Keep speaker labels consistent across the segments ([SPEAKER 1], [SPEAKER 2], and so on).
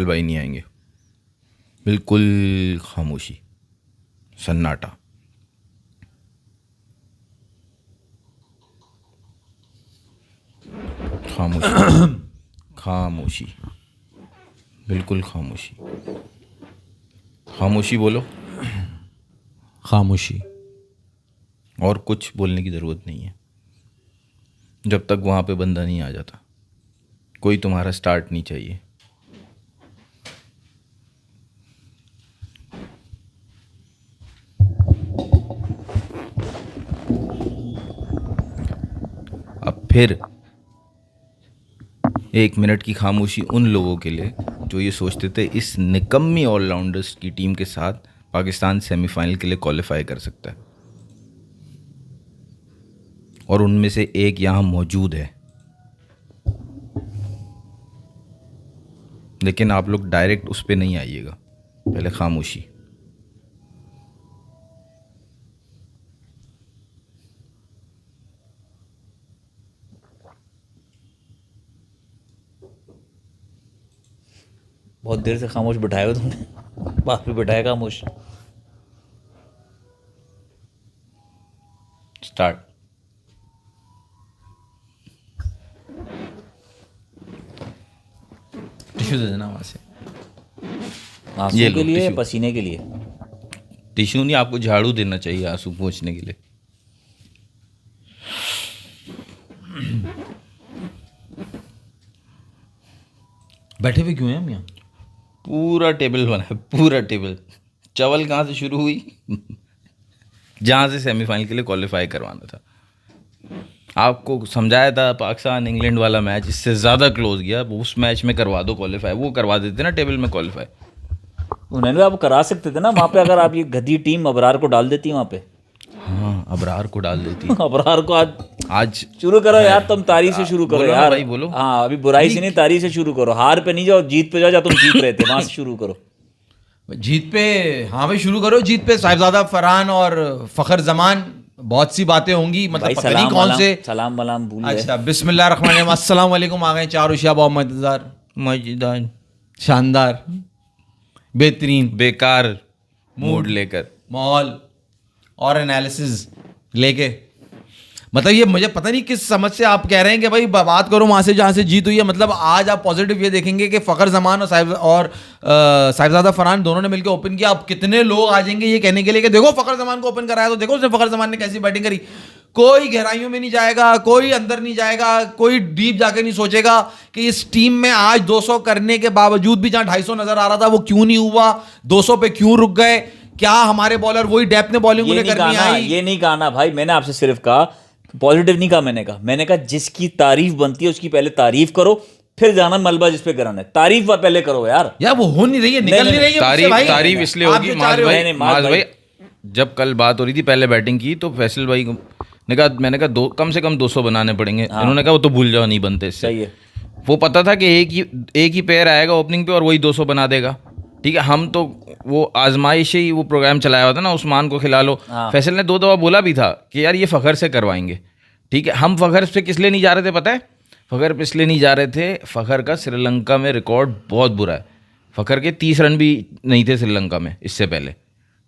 [SPEAKER 1] भाई नहीं आएंगे, बिल्कुल खामोशी, सन्नाटा। खामोशी खामोशी, बिल्कुल खामोशी। खामोशी बोलो।
[SPEAKER 2] खामोशी।
[SPEAKER 1] और कुछ बोलने की ज़रूरत नहीं है जब तक वहाँ पे बंदा नहीं आ जाता। कोई तुम्हारा स्टार्ट नहीं चाहिए। अब फिर 1 मिनट की खामोशी उन लोगों के लिए जो ये सोचते थे इस निकम्मी ऑलराउंडर्स की टीम के साथ पाकिस्तान सेमीफाइनल के लिए क्वालिफाई कर सकता है, और उनमें से एक यहाँ मौजूद है। लेकिन आप लोग डायरेक्ट उस पर नहीं आइएगा, पहले खामोशी।
[SPEAKER 3] बहुत देर से खामोश बिठाया हो तुमने, बात भी बिठाया खामोश।
[SPEAKER 1] स्टार्ट।
[SPEAKER 2] टिश्यू दे देना वहाँ से।
[SPEAKER 3] आंसू
[SPEAKER 1] ये
[SPEAKER 3] के
[SPEAKER 1] लो,
[SPEAKER 3] लिए,
[SPEAKER 1] टिश्यू।
[SPEAKER 3] पसीने के लिए।
[SPEAKER 1] टिश्यू नहीं, आपको झाड़ू देना चाहिए आंसू पोंछने के लिए।
[SPEAKER 2] बैठे हुए क्यों हैं हम यहाँ?
[SPEAKER 1] पूरा टेबल बना है, पूरा टेबल। चावल कहाँ से शुरू हुई? जहाँ से सेमीफाइनल के लिए क्वालिफाई करवाना था। आपको समझाया था पाकिस्तान इंग्लैंड वाला मैच इससे ज़्यादा क्लोज गया, उस मैच में करवा दो क्वालिफाई। वो करवा देते ना टेबल में क्वालिफाई।
[SPEAKER 3] उन्होंने आप करा सकते थे ना वहाँ पे, अगर आप ये गधी टीम अबरार को डाल देती वहाँ पे।
[SPEAKER 1] हाँ, अबरार को डाल देती।
[SPEAKER 3] अबरार को
[SPEAKER 1] आज
[SPEAKER 3] शुरू करो यार, तुम तारीफ से शुरू करो
[SPEAKER 1] बोलो ना
[SPEAKER 3] यार
[SPEAKER 1] भाई, बोलो।
[SPEAKER 3] हाँ, अभी बुराई से नहीं, तारीफ से शुरू करो। हार पे नहीं जाओ, जीत पे जाओ, जहाँ तुम जीत रहे थे वहां से शुरू करो।
[SPEAKER 2] जीत पे, हाँ भाई शुरू करो जीत पे। साहिबजादा फरहान और फ़खर जमान, बहुत सी बातें होंगी, मतलब
[SPEAKER 3] भाई
[SPEAKER 2] पता नहीं
[SPEAKER 3] सलाम
[SPEAKER 2] कौन
[SPEAKER 3] वलाम,
[SPEAKER 2] से।
[SPEAKER 3] सलाम वलाम भूल गए।
[SPEAKER 2] अच्छा, बिस्मिल्लाहिर्रहमानिर्रहीम, अस्सलाम वालेकुम। आ गए चार उशिया, बहुत मजेदार,
[SPEAKER 1] मजेदार,
[SPEAKER 2] शानदार, बेहतरीन,
[SPEAKER 1] बेकार मूड लेकर
[SPEAKER 2] माहौल और एनालिसिस लेके। मतलब ये मुझे पता नहीं किस समझ से आप कह रहे हैं कि भाई बात करो वहाँ से जहाँ से जीत हुई है। मतलब आज आप पॉजिटिव ये देखेंगे कि फ़खर जमान और साहिबजादा फरहान दोनों ने मिलकर ओपन किया। अब कितने लोग आ जाएंगे ये कहने के लिए कि देखो फ़खर जमान को ओपन कराया, तो देखो उसने फ़खर जमान ने कैसी बैटिंग करी। कोई गहराइयों में नहीं जाएगा, कोई अंदर नहीं जाएगा, कोई डीप जाके नहीं सोचेगा कि इस टीम में आज 200 करने के बावजूद भी जहाँ 250 नजर आ रहा था वो क्यों नहीं हुआ, 200 पे क्यों रुक गए, क्या हमारे बॉलर वही डेप्थ में बॉलिंग उन्हें करनी आई।
[SPEAKER 3] ये नहीं कहा ना भाई, मैंने आपसे सिर्फ कहा, पॉजिटिव नहीं कहा। मैंने कहा जिसकी तारीफ बनती है उसकी पहले तारीफ करो, फिर जाना मलबा जिस पे कराना है। तारीफ पहले करो यार
[SPEAKER 2] वो हो नहीं रही है, निकल नहीं रही है मुझसे भाई।
[SPEAKER 1] तारीफ इसलिए
[SPEAKER 2] आप
[SPEAKER 1] होगी
[SPEAKER 2] जो चाह
[SPEAKER 1] माज
[SPEAKER 2] रहे हो।
[SPEAKER 1] भाई,
[SPEAKER 3] नहीं,
[SPEAKER 1] माज भाई, जब कल बात हो रही थी पहले बैटिंग की, तो फैसल भाई ने कहा, मैंने कहा कम से कम 200 बनाने पड़ेंगे। इन्होंने कहा वो तो भूल जाओ, नहीं बनते इससे।
[SPEAKER 3] सही है।
[SPEAKER 1] वो पता था कि एक ही पेयर आएगा ओपनिंग पे और वही 200 बना देगा। ठीक है, हम तो वो आजमाइश ही वो प्रोग्राम चलाया हुआ था ना, उस्मान को खिला लो। फैसल ने 2 दफा बोला भी था कि यार ये फ़खर से करवाएंगे। ठीक है, हम फ़खर से किस लिए नहीं जा रहे थे पता है? फ़खर पे इसलिए नहीं जा रहे थे, फ़खर का श्रीलंका में रिकॉर्ड बहुत बुरा है। फ़खर के 30 रन भी नहीं थे श्रीलंका में इससे पहले।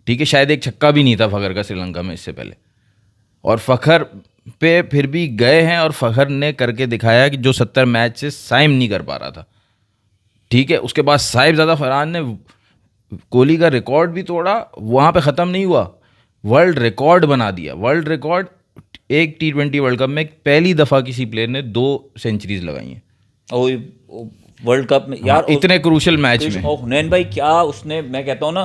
[SPEAKER 1] ठीक है, शायद एक छक्का भी नहीं था फ़खर का श्रीलंका में इससे पहले। और फ़खर पे फिर भी गए हैं, और फ़खर ने करके दिखाया कि जो 70 मैच से साइम नहीं कर पा रहा था। ठीक है, उसके बाद साहिबजादा फरहान ने कोहली का रिकॉर्ड भी तोड़ा, वहाँ पे ख़त्म नहीं हुआ, वर्ल्ड रिकॉर्ड बना दिया। वर्ल्ड रिकॉर्ड, एक T20 वर्ल्ड कप में पहली दफ़ा किसी प्लेयर ने 2 सेंचुरीज लगाई हैं
[SPEAKER 3] वर्ल्ड कप में यार।
[SPEAKER 1] इतने क्रूशल मैच में।
[SPEAKER 3] हुनैन भाई क्या उसने, मैं कहता हूँ ना,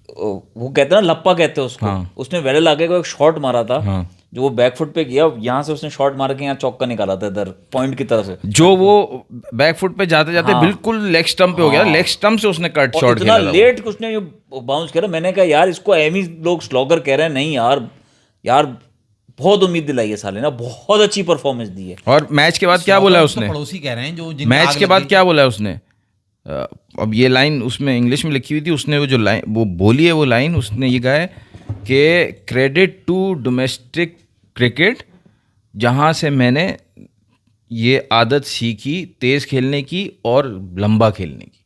[SPEAKER 3] वो कहते हैं ना लप्पा कहते हैं उसको।
[SPEAKER 1] हाँ।
[SPEAKER 3] उसने वेल आगे को एक शॉट मारा था।
[SPEAKER 1] हाँ।
[SPEAKER 3] जो वो बैकफुट पे किया, यहाँ से उसने शॉट मार के यहाँ चौका निकाला था इधर पॉइंट की तरफ से।
[SPEAKER 1] जो वो बैकफुट पे जाते जाते बिल्कुल लेग स्टंप पे हो गया, लेग स्टंप से उसने कट
[SPEAKER 3] और
[SPEAKER 1] शॉट
[SPEAKER 3] इतना
[SPEAKER 1] खेला था।
[SPEAKER 3] लेट उसने ये बाउंस करा। मैंने कहा यार इसको एमी लोग स्लॉगर कह रहे हैं, नहीं यार बहुत उम्मीद दिलाई है साले ने, बहुत अच्छी परफॉर्मेंस दी है।
[SPEAKER 1] और मैच के बाद क्या बोला उसने?
[SPEAKER 2] पड़ोसी कह रहे हैं जो
[SPEAKER 1] मैच के बाद क्या बोला उसने? अब ये लाइन उसमें इंग्लिश में लिखी हुई थी, उसने वो जो लाइन वो बोली है, वो लाइन उसने ये कहा है कि क्रेडिट टू डोमेस्टिक क्रिकेट, जहाँ से मैंने ये आदत सीखी तेज़ खेलने की और लंबा खेलने की।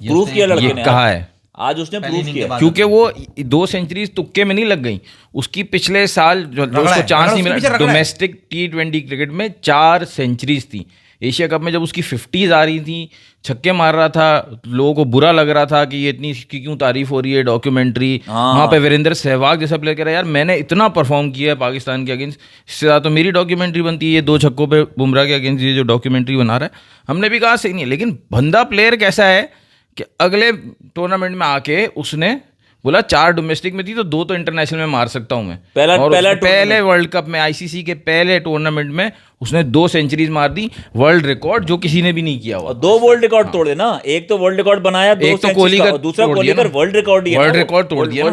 [SPEAKER 3] प्रूफ किया लड़के
[SPEAKER 1] ये
[SPEAKER 3] ने
[SPEAKER 1] कहा है
[SPEAKER 3] आज उसने प्रूफ किया।
[SPEAKER 1] क्योंकि वो 2 सेंचुरीज तुक्के में नहीं लग गई उसकी। पिछले साल जो उसको चांस नहीं मिला डोमेस्टिक T20 क्रिकेट में 4 सेंचुरीज थी। एशिया कप में जब उसकी 50s आ रही थी, छक्के मार रहा था, लोगों को बुरा लग रहा था कि ये इतनी इसकी क्यों तारीफ हो रही है, डॉक्यूमेंट्री। वहाँ पे वीरेंद्र सहवाग जैसा प्लेयर कह रहा है यार मैंने इतना परफॉर्म किया है पाकिस्तान के अगेंस्ट, इससे ज़्यादा तो मेरी डॉक्यूमेंट्री बनती है। ये 2 छक्कों पे बुमराह के अगेंस्ट ये जो डॉक्यूमेंट्री बना रहा है, हमने भी कहा सही नहीं है। लेकिन बंदा प्लेयर कैसा है कि अगले टूर्नामेंट में आके उसने बोला 4 डोमेस्टिक में थी तो 2 तो इंटरनेशनल में मार सकता हूं मैं। पहले वर्ल्ड कप में, आईसीसी के पहले टूर्नामेंट में उसने 2 सेंचुरीज मार दी, वर्ल्ड रिकॉर्ड जो किसी ने भी नहीं किया हुआ।
[SPEAKER 3] 2 वर्ल्ड रिकॉर्ड तोड़े ना, एक तो वर्ल्ड रिकॉर्ड बनाया,
[SPEAKER 1] एक तो कोहली का,
[SPEAKER 3] दूसरा कोहली का वर्ल्ड रिकॉर्ड
[SPEAKER 1] वर्ल्ड रिकॉर्ड तोड़ दिया,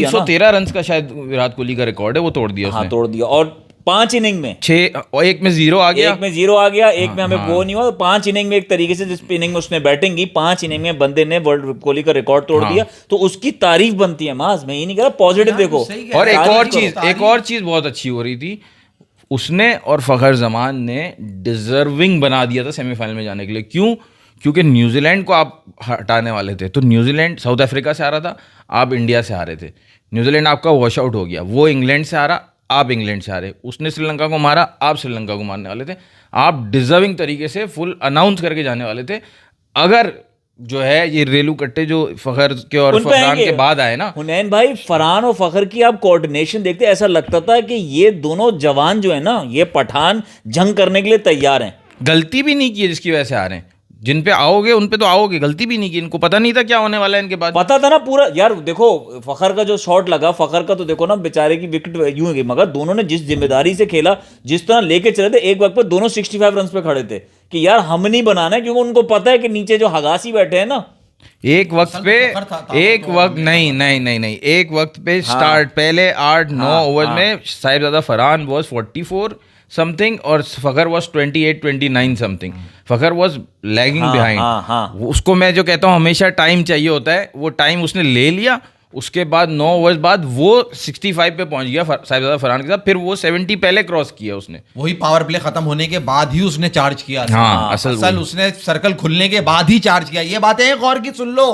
[SPEAKER 1] 313 रन का शायद विराट कोहली का रिकॉर्ड है, वो तोड़ दिया उसने।
[SPEAKER 3] तोड़ दिया। और 5 इनिंग में
[SPEAKER 1] 6 और 1 में 0 आ गया,
[SPEAKER 3] 1 में 0 आ गया, 1 में हमें वो नहीं हुआ। 5 इनिंग में एक तरीके से जिस इनिंग में उसने बैटिंग की, 5 इनिंग में बंदे ने वर्ल्ड कोहली का रिकॉर्ड तोड़ दिया। तो उसकी तारीफ बनती है माज, मैं ये नहीं कह रहा, पॉजिटिव देखो।
[SPEAKER 1] और एक और चीज बहुत अच्छी हो रही थी, उसने और फखर जमान ने डिजर्विंग बना दिया था सेमीफाइनल में जाने के लिए। क्यों? क्योंकि न्यूजीलैंड को आप हटाने वाले थे, तो न्यूजीलैंड साउथ अफ्रीका से आ रहा था, आप इंडिया से आ रहे थे। न्यूजीलैंड आपका वॉश आउट हो गया, वो इंग्लैंड से आ रहा, आप इंग्लैंड से आ रहे। उसने श्रीलंका को मारा, आप श्रीलंका को मारने वाले थे। आप डिजर्विंग तरीके से फुल अनाउंस करके जाने वाले थे। अगर जो है ये रेलू कट्टे जो फखर के और फरहान के बाद आए ना,
[SPEAKER 3] हुनैन भाई, फरहान और फखर की आप कोऑर्डिनेशन देखते, ऐसा लगता था कि ये दोनों जवान जो है ना, ये पठान जंग करने के लिए तैयार हैं।
[SPEAKER 1] गलती भी नहीं की जिसकी वजह से आ रहे हैं। जिन पे आओगे उन पे तो आओगे, गलती भी नहीं की। इनको पता नहीं था क्या होने वाला है इनके बाद,
[SPEAKER 3] पता था ना पूरा। यार देखो फखर का जो शॉट लगा, फखर का तो देखो ना, बेचारे की विकेट यूं गई, मगर दोनों ने जिस जिम्मेदारी से खेला, जिस तरह लेके चले थे, एक वक्त पर दोनों 65 रन पे खड़े थे कि यार हम नहीं बनाना है, क्योंकि उनको पता है कि नीचे जो हगासी बैठे हैं ना,
[SPEAKER 1] एक वक्त पे एक वक्त नहीं एक वक्त पे स्टार्ट पहले 8-9 ओवर में साहिबजादा फरहान वाज 44 समथिंग और Fakhar was 28-29 something. Fakhar was lagging behind. उसको मैं जो कहता हूँ हमेशा टाइम चाहिए होता है, वो टाइम उसने ले लिया। उसके बाद 9 ओवर्स बाद वो 65 पे पहुंच गया साहिबजादा फरहान के साथ। फिर वो 70 पहले क्रॉस किया उसने,
[SPEAKER 2] वही पावर प्ले खत्म होने के बाद ही उसने चार्ज किया।
[SPEAKER 1] हाँ,
[SPEAKER 2] असल उसने सर्कल खुलने के बाद ही चार्ज किया। ये बातें एक और की सुन लो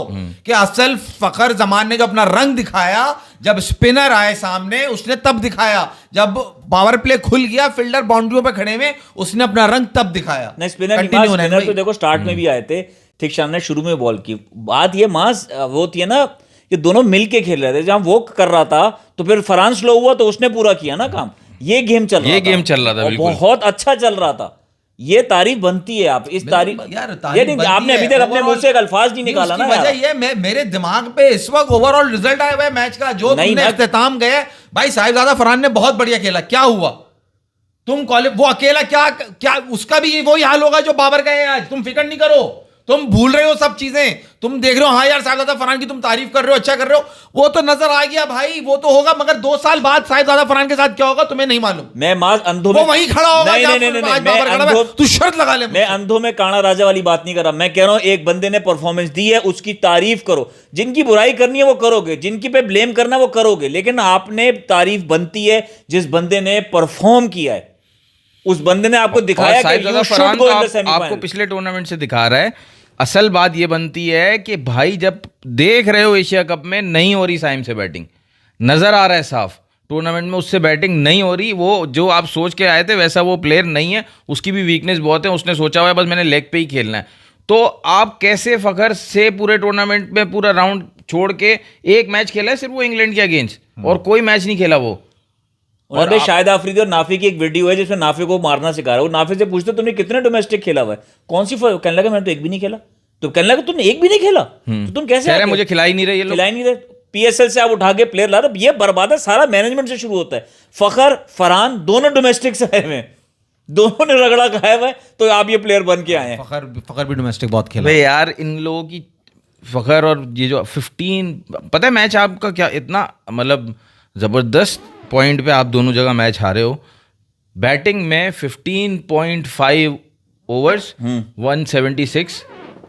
[SPEAKER 2] कि असल फखर जमान ने जो अपना रंग दिखाया, जब स्पिनर आए सामने, उसने तब दिखाया। जब पावर प्ले खुल गया, फील्डर बाउंड्रियों पे खड़े में, उसने अपना रंग तब दिखाया।
[SPEAKER 3] नहीं, स्पिनर तो देखो स्टार्ट में भी आए थे, ठीक शाम ने शुरू में बॉल की बात। ये मास वो थी ना, ये दोनों मिलके खेल रहे थे। जहां वो कर रहा था तो फिर फरहान स्लो हुआ तो उसने पूरा किया ना काम। ये गेम चल रहा था, बहुत अच्छा चल रहा था। ये तारीफ बनती है। आप इस तारीफ आपने अभी तक अपने मुंह से एक अल्फाज नहीं निकाला ना।
[SPEAKER 2] वजह ये मेरे दिमाग पे इस वक्त ओवरऑल रिजल्ट आया हुआ है मैच का, जो तुमने इख्तिताम गए भाई। साहिबजादा फरहान ने बहुत बढ़िया खेला। क्या हुआ? तुम वो अकेला क्या उसका भी वही हाल होगा जो बाबर का है आज। तुम फिक्र नहीं करो, तुम भूल रहे हो सब चीजें। तुम देख रहे हो हाँ यार साहिबजादा फरहान की तुम तारीफ कर रहे हो, अच्छा कर रहे हो, वो तो नजर आ गया भाई, वो तो होगा। मगर 2 साल बाद साहिबजादा फरहान के साथ क्या होगा तुम्हें नहीं मालूम।
[SPEAKER 3] मैं माज अंधों में,
[SPEAKER 2] वो वहीं खड़ा होगा। नहीं, तू शर्त लगा ले।
[SPEAKER 3] मैं अंधों में काना राजा वाली बात नहीं कर रहा। मैं कह रहा हूं एक बंदे ने परफॉर्मेंस दी है, उसकी तारीफ करो। जिनकी बुराई करनी है वो करोगे, जिनकी पे ब्लेम करना है वो करोगे, लेकिन आपने तारीफ बनती है जिस बंदे ने परफॉर्म किया है, उस बंदे ने आपको दिखाया कि you should go in the semi-final।
[SPEAKER 1] आपको पिछले टूर्नामेंट से दिखा रहा है। असल बात ये बनती है कि भाई जब देख रहे हो एशिया कप में नहीं हो रही साइम से बैटिंग, नजर आ रहा है साफ टूर्नामेंट में उससे बैटिंग नहीं हो रही। वो जो आप सोच के आए थे वैसा वो प्लेयर नहीं है। उसकी भी वीकनेस बहुत है। उसने सोचा हुआ है बस मैंने लेग पे ही खेलना है। तो आप कैसे फखर से पूरे टूर्नामेंट में पूरा राउंड छोड़ के एक मैच खेला है सिर्फ वो इंग्लैंड के अगेंस्ट, और कोई मैच नहीं खेला वो।
[SPEAKER 3] और शाहिद आफरीदी और नाफी की एक वीडियो है जिसमें नाफी को मारना सिखा रहा है। वो नाफी से पूछते तुमने कितने डोमेस्टिक खेला हुआ है, कौन सी, कहने लगा मैंने तो एक भी नहीं खेला। तो कहने लगा तुमने एक भी नहीं खेला तो तुम कैसे
[SPEAKER 1] मुझे खिलाई नहीं रहे,
[SPEAKER 3] खिलाई नहीं रहे। पीएसएल से आप उठा के प्लेयर ला रहे, ये बर्बाद है। सारा मैनेजमेंट से शुरू होता है। फखर फरहान दोनों डोमेस्टिक से आए हुए, दोनों ने रगड़ा खाया हुआ है, तो आप ये प्लेयर बन के आए हैं।
[SPEAKER 2] फखर भी डोमेस्टिक बहुत खेला
[SPEAKER 1] यार। इन लोगों की फखर और ये जो 15 पता है मैच आपका क्या इतना मतलब जबरदस्त पॉइंट पे आप दोनों जगह मैच हारे हो। बैटिंग में 15.5 ओवर्स 176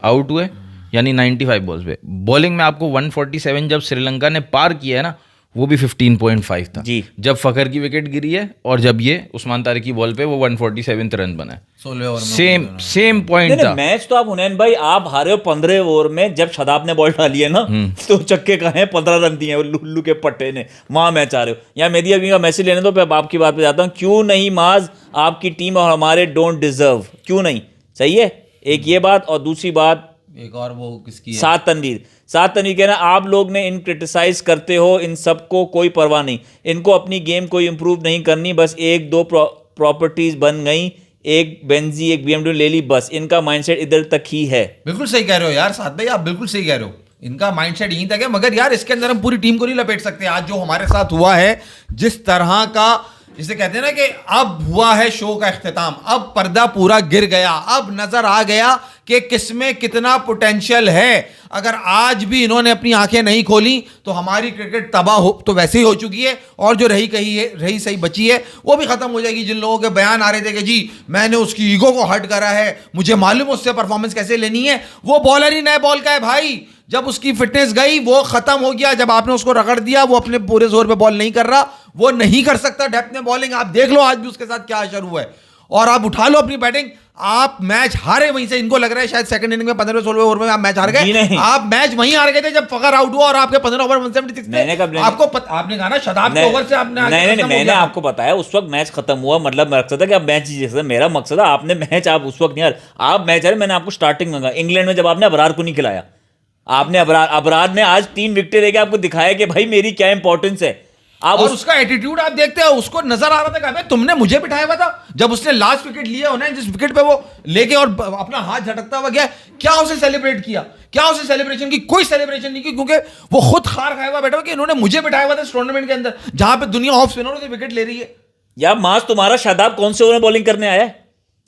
[SPEAKER 1] आउट हुए, यानी 95 बॉल्स पे। बॉलिंग में आपको 147 जब श्रीलंका ने पार किया है ना, वो भी 15.5 था
[SPEAKER 3] जी।
[SPEAKER 1] जब फखर की विकेट गिरी है और जब ये उस्मान तारिक की बॉल पे वो 147 रन बना है।
[SPEAKER 2] 16 ओवर में
[SPEAKER 1] सेम पॉइंट था।
[SPEAKER 3] मैच तो आप हुनैन भाई आप हारे हो 15 ओवर में, जब शदाब ने बॉल डाली है ना तो चक्के कहे 15 रन दिए हैं लुल्लू के पट्टे ने, वहां मैच आ रहे हो। यहाँ मेदी अभी का मैसेज लेने दो, मैं आपकी बात पे जाता हूँ। क्यों नहीं माज, आपकी टीम और हमारे डोंट डिजर्व, क्यों नहीं? सही है, एक ये बात। और दूसरी बात,
[SPEAKER 2] एक और वो किसकी है?
[SPEAKER 3] सात तनवीर कहना आप लोग ने इन क्रिटिसाइज करते हो, इन सबको कोई परवाह नहीं, इनको अपनी गेम कोई इंप्रूव नहीं करनी, बस एक दो प्रॉपर्टीज बन गई, एक बेंजी एक BMW ले ली, बस इनका माइंडसेट इधर तक ही है।
[SPEAKER 2] बिल्कुल सही कह रहे हो यार साथ भाई, आप बिल्कुल सही कह रहे हो, इनका माइंडसेट यहीं तक है। मगर यार इसके अंदर हम पूरी टीम को नहीं लपेट सकते। आज जो हमारे साथ हुआ है, जिस तरह का जिसे कहते हैं ना कि अब हुआ है शो का इख्तिताम, अब पर्दा पूरा गिर गया, अब नजर आ गया कि किसमें कितना पोटेंशियल है। अगर आज भी इन्होंने अपनी आंखें नहीं खोली तो हमारी क्रिकेट तबाह हो तो वैसे ही हो चुकी है, और जो रही सही बची है वो भी खत्म हो जाएगी। जिन लोगों के बयान आ रहे थे कि जी मैंने उसकी ईगो को हर्ट करा है, मुझे मालूम है उससे परफॉर्मेंस कैसे लेनी है, वो बॉलर ही नए बॉल का है भाई। जब उसकी फिटनेस गई वो खत्म हो गया, जब आपने उसको रगड़ दिया वो अपने पूरे जोर पे बॉल नहीं कर रहा, वो नहीं कर सकता डेप्थ में बॉलिंग। आप देख लो आज भी उसके साथ क्या असर हुआ है, और आप उठा लो अपनी बैटिंग। आप मैच हारे वहीं से, इनको लग रहा है शायद सेकंड इनिंग में 15-16 ओवर में आप मैच हार गए। आप मैच वहीं हार गए थे जब फखर आउट हुआ और आपके 15 ओवर 176 थे। आपको आपने कहा ना शदाब के ओवर से आपने
[SPEAKER 3] नहीं, मैंने आपको बताया उस वक्त मैच खत्म हुआ, मतलब मकसद था कि आप मैच जीते। मेरा मकसद है आपने मैच, आप उस वक्त नहीं हारे, आप मैच हारे। मैंने आपको स्टार्टिंग में कहा इंग्लैंड में जब आपने अबरार को नहीं खिलाया, आपने अबरार ने आज 3 विकेटें लेके आपको दिखाया कि भाई मेरी क्या इंपॉर्टेंस है। आप
[SPEAKER 2] और उसका एटीट्यूड आप देखते हो, उसको नजर आ रहा था कि तुमने मुझे बिठाया हुआ था। जब उसने लास्ट विकेट लिया होना, जिस विकेट पे वो लेके और अपना हाथ झटकता हुआ गया, क्या उसे सेलिब्रेट किया? क्या उसे सेलिब्रेशन की? कोई सेलिब्रेशन नहीं की, क्योंकि वो खुद खार खाया हुआ बैठा हुआ कि इन्होंने मुझे बिठाया हुआ था इस टूर्नामेंट के अंदर, जहां पे दुनिया ऑफ स्पिनरों से विकेट ले रही है।
[SPEAKER 3] यार मास, तुम्हारा शादाब कौन से ओवर में बॉलिंग करने आया है?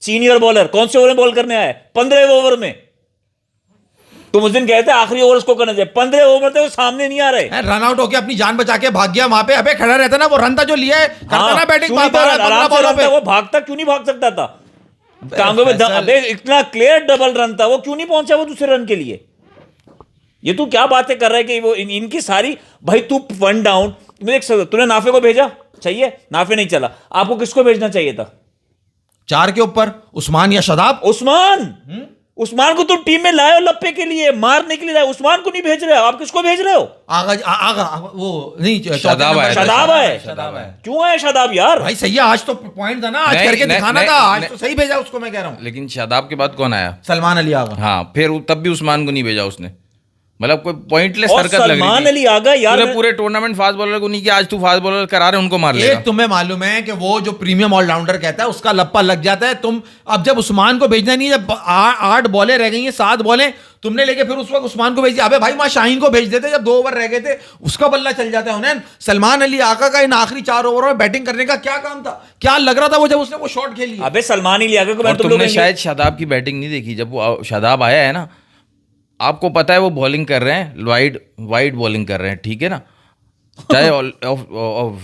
[SPEAKER 3] सीनियर बॉलर कौन से ओवर में बॉल करने आया है? 15 ओवर में। तुम उस दिन कहते आखिरी ओवर उसको करना चाहिए, 15 ओवर थे वो सामने नहीं आ रहे।
[SPEAKER 2] रन आउट होके अपनी जान बचा के भाग गया वहां पे। अबे खड़ा रहता ना, वो रन था जो लिया है, करता ना बैटिंग,
[SPEAKER 3] वो भागता क्यों नहीं भाग सकता था? कांगो में अबे इतना क्लियर डबल रन था, वो क्यों नहीं पहुंचा वो दूसरे रन के लिए? ये तू क्या बातें कर रहा है कि वो इनकी सारी भाई, तू 1 डाउन देख सकता, तूने नाफे को भेजा, चाहिए नाफे नहीं चला, आपको किसको भेजना चाहिए था?
[SPEAKER 2] 4 के ऊपर उस्मान या शदाब।
[SPEAKER 3] उस्मान को तुम टीम में लाए हो लप्पे के लिए, मारने के लिए लाए, उस्मान को नहीं भेज रहे हो। आप किसको भेज रहे हो?
[SPEAKER 2] आगा वो नहीं,
[SPEAKER 1] शदाब आया।
[SPEAKER 3] क्यों आया शदाब यार?
[SPEAKER 2] भाई सही है, आज तो पॉइंट था ना, आज करके दिखाना था, आज तो सही भेजा उसको, मैं कह रहा हूँ।
[SPEAKER 1] लेकिन शादाब के बाद कौन आया?
[SPEAKER 2] सलमान अली आगा।
[SPEAKER 1] हाँ, फिर तब भी उस्मान को नहीं भेजा उसने, मतलब कोई पॉइंटलेस हरकत लग रही थी।
[SPEAKER 3] सलमान अली आगा यार,
[SPEAKER 1] पूरे टूर्नामेंट फास्ट बॉलर को नहीं किया, आज तू फास्ट बॉलर करा रहे उनको मार लेगा।
[SPEAKER 2] एक तुम्हें मालूम है कि वो जो प्रीमियम ऑलराउंडर कहता है उसका लप्पा लग जाता है। तुम अब जब उस्मान को भेजना नहीं, जब 8 बॉलें रह गई हैं, 7 बॉलें तुमने लेके फिर उस वक्त उस्मान को भेज दिया। अबे भाई मां शाहीन को भेज देते जब 2 ओवर रह गए थे, उसका बल्ला चल जाता है। उन्हें सलमान अली आका का इन आखिरी 4 ओवरों में बैटिंग करने का क्या काम था? क्या लग रहा था वो जब उसने वो शॉट खेली?
[SPEAKER 3] अबे सलमान अली आका को
[SPEAKER 1] तुमने शायद शादाब की बैटिंग नहीं देखी। जब वो शादाब आया है ना, आपको पता है वो बॉलिंग कर रहे हैं, वाइड बॉलिंग कर रहे हैं, ठीक है ना, चाहे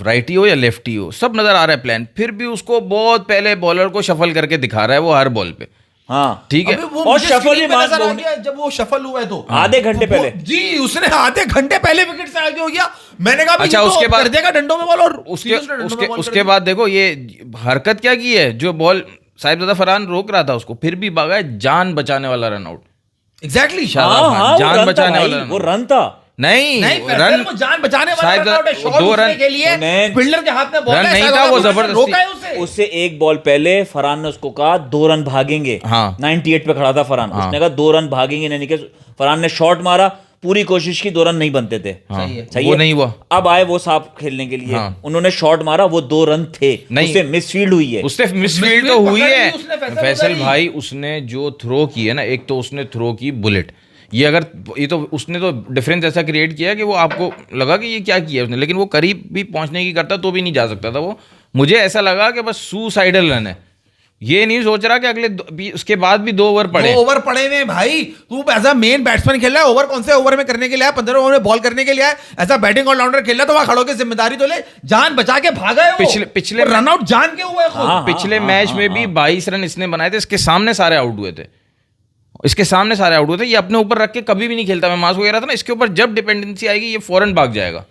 [SPEAKER 1] राइटी हो या लेफ्टी हो, सब नजर आ रहा है प्लान। फिर भी उसको बहुत पहले बॉलर को शफल करके दिखा रहा है वो हर बॉल पे।
[SPEAKER 3] हाँ
[SPEAKER 1] ठीक है,
[SPEAKER 3] और शफल भी
[SPEAKER 2] नजर आ गया जब वो शफल हुआ है तो
[SPEAKER 3] आधे घंटे पहले
[SPEAKER 2] जी, उसने आधे घंटे पहले विकेट से आगे हो गया। मैंने कहा
[SPEAKER 1] अच्छा, उसके बाद
[SPEAKER 2] कर देगा डंडों में बॉल, और
[SPEAKER 1] उसके बाद देखो ये हरकत क्या की है, जो बॉल साहिबजादा फरहान रोक रहा था उसको, फिर भी भागा जान बचाने वाला रन आउट।
[SPEAKER 2] एग्जैक्टली,
[SPEAKER 1] जान बचाने वाला
[SPEAKER 3] वो रन था।
[SPEAKER 1] नहीं
[SPEAKER 2] रन वो जान बचाने वाला रन आउट है, शॉट
[SPEAKER 1] 2 रन
[SPEAKER 2] के लिए फील्डर के हाथ में बॉल
[SPEAKER 1] नहीं था, वो जबरदस्ती
[SPEAKER 2] रोका है उसे।
[SPEAKER 3] उससे 1 बॉल पहले फरहान ने उसको कहा 2 रन भागेंगे।
[SPEAKER 1] हाँ।
[SPEAKER 3] 98 पे खड़ा था फरहान, उसने कहा 2 रन भागेंगे, नहीं कि फरहान ने शॉट मारा, पूरी कोशिश की, 2 रन नहीं बनते थे।
[SPEAKER 1] सही वो नहीं हुआ।
[SPEAKER 3] अब आए वो साफ खेलने के लिए, उन्होंने शॉट मारा, वो 2 रन थे, उससे मिसफील्ड हुई है।
[SPEAKER 1] उससे मिसफील्ड तो हुई है फैसल भाई। उसने जो थ्रो की है ना, एक तो उसने थ्रो की बुलेट, ये तो उसने तो डिफरेंस ऐसा क्रिएट किया कि वो आपको लगा कि ये क्या किया उसने, लेकिन वो करीब भी पहुंचने की करता तो भी नहीं जा सकता था वो। मुझे ऐसा लगा कि बस सुसाइडल रन है, ये नहीं सोच रहा कि अगले उसके बाद भी 2 ओवर पड़े।
[SPEAKER 2] 2 ओवर पड़े हुए भाई, तू एज अ मेन बैट्समैन खेल रहा है, ओवर कौन से ओवर में करने के लिए है? 15 ओवर में बॉल करने के लिए है। एज अ बैटिंग ऑलराउंडर खेल रहा है तो वहां खड़ो के जिम्मेदारी तो ले, जान बचा के भागा है वो।
[SPEAKER 1] पिछले
[SPEAKER 2] रन आउट जान के हुआ है खुद।
[SPEAKER 1] पिछले मैच में भी 22 रन इसने बनाए थे, इसके सामने सारे आउट हुए थे, ये अपने ऊपर रख के कभी भी नहीं खेलता। मैं मास को कह रहा था ना, इसके ऊपर जब डिपेंडेंसी आएगी ये फौरन भाग जाएगा,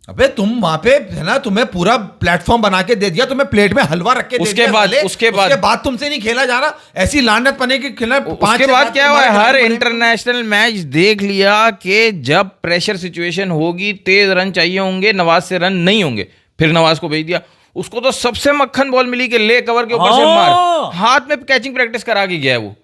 [SPEAKER 2] अबे तुम वहां पे है ना, तुम्हें पूरा प्लेटफॉर्म बना के दे दिया, तुम्हें प्लेट में हलवा रख के दे
[SPEAKER 1] उसके
[SPEAKER 2] दिया
[SPEAKER 1] बाद-
[SPEAKER 2] साले,
[SPEAKER 1] उसके बाद
[SPEAKER 2] तुमसे नहीं खेला जा रहा, ऐसी लानत पने की खेलना।
[SPEAKER 1] उसके बाद क्या हुआ, हर इंटरनेशनल मैच देख लिया कि जब प्रेशर सिचुएशन होगी, तेज रन चाहिए होंगे, नवाज से रन नहीं होंगे, फिर नवाज को भेज दिया। उसको तो सबसे मक्खन बॉल मिली कि ले कवर के ऊपर से मार, हाथ में कैचिंग प्रैक्टिस करा के गया है वो।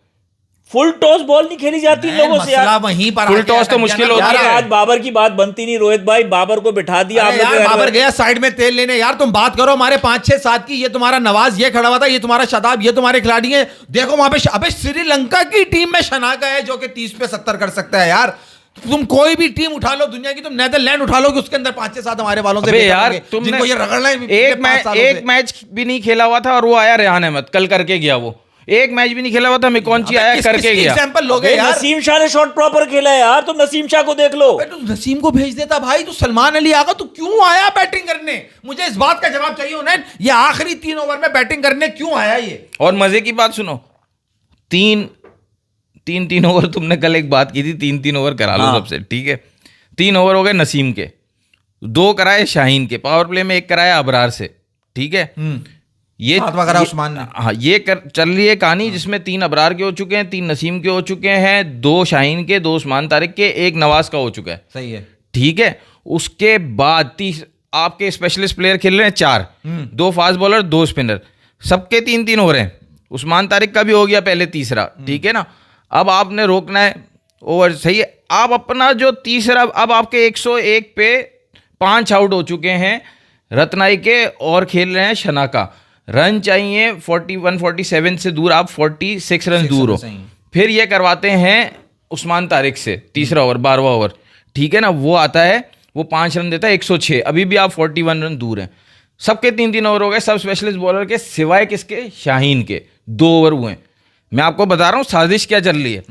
[SPEAKER 3] फुल टॉस बॉल नहीं खेली जाती लोगों से यार।
[SPEAKER 2] वहीं पर
[SPEAKER 1] फुल टॉस तो मुश्किल होती
[SPEAKER 3] यार
[SPEAKER 1] है।
[SPEAKER 3] आज बाबर की बात बनती नहीं, रोहित भाई बाबर को बिठा दिया
[SPEAKER 2] अरे
[SPEAKER 3] आप लोग
[SPEAKER 2] यार, बाबर गया साइड में तेल लेने। यार तुम बात करो हमारे 5-6-7 की, ये तुम्हारा नवाज ये खड़ा हुआ था, ये तुम्हारा शादाब, ये तुम्हारे खिलाड़ी हैं। देखो वहां पे अबे श्रीलंका की टीम में शनाका है जो कि 30 पे 70 कर सकता है यार। तुम कोई भी टीम उठा लो दुनिया की, तुम नेदरलैंड उठा लो कि उसके अंदर 5-6-7 हमारे वालों से
[SPEAKER 1] अबे
[SPEAKER 2] बेहतर
[SPEAKER 1] यार
[SPEAKER 2] होंगे,
[SPEAKER 1] तुमने
[SPEAKER 2] जिनको ये रगड़ना है
[SPEAKER 1] एक मैच भी नहीं खेला हुआ था और वो आया रेहान अहमद, कल करके गया। वो एक मैच भी नहीं खेला हुआ था, मिकॉन्ची आया करके गया।
[SPEAKER 2] एग्जांपल लोगे यार,
[SPEAKER 3] नसीम शाह ने शॉट प्रॉपर खेला है यार, तुम नसीम शाह को देख लो।
[SPEAKER 2] तू नसीम को भेज देता भाई, तू सलमान अली आगा, तू क्यों आया बैटिंग करने? मुझे इस बात का जवाब चाहिए उन्हें, ये आखिरी 3 ओवर में बैटिंग करने क्यों आया ये?
[SPEAKER 1] और मजे की बात सुनो, तीन ओवर तुमने कल एक बात की थी, 3 ओवर करा लो सबसे, ठीक है। 3 ओवर हो गए नसीम के, 2 कराए शाहीन के, पावर प्ले में 1 कराया अबरार से, ठीक है। ये
[SPEAKER 2] उस्मान ने,
[SPEAKER 1] हाँ ये चल रही है कहानी जिसमें 3 अबरार के हो चुके हैं, 3 नसीम के हो चुके हैं, 2 शाहीन के, 2 उस्मान तारिक के, 1 नवाज का हो चुका है।
[SPEAKER 2] सही है,
[SPEAKER 1] ठीक है। उसके बाद आपके स्पेशलिस्ट प्लेयर खेल रहे हैं 4, 2 फास्ट बॉलर, 2 स्पिनर, सबके 3 हो रहे हैं। उस्मान तारिक का भी हो गया पहले तीसरा, ठीक है ना। अब आपने रोकना है ओवर, सही है। आप अपना जो तीसरा, अब आपके 101 पे 5 आउट हो चुके हैं रत्नाई के और खेल रहे हैं शनाका। रन चाहिए 41-47 से दूर, आप 46 रन दूर हो। फिर ये करवाते हैं उस्मान तारिक से तीसरा ओवर, 12वां ओवर, ठीक है ना। वो आता है, वो 5 रन देता है, 106। अभी भी आप 41 रन दूर हैं। सबके 3 ओवर हो गए, सब स्पेशलिस्ट बॉलर के, सिवाय किसके, शाहीन के 2 ओवर हुए हैं। मैं आपको बता रहा हूँ साजिश क्या चल रही है।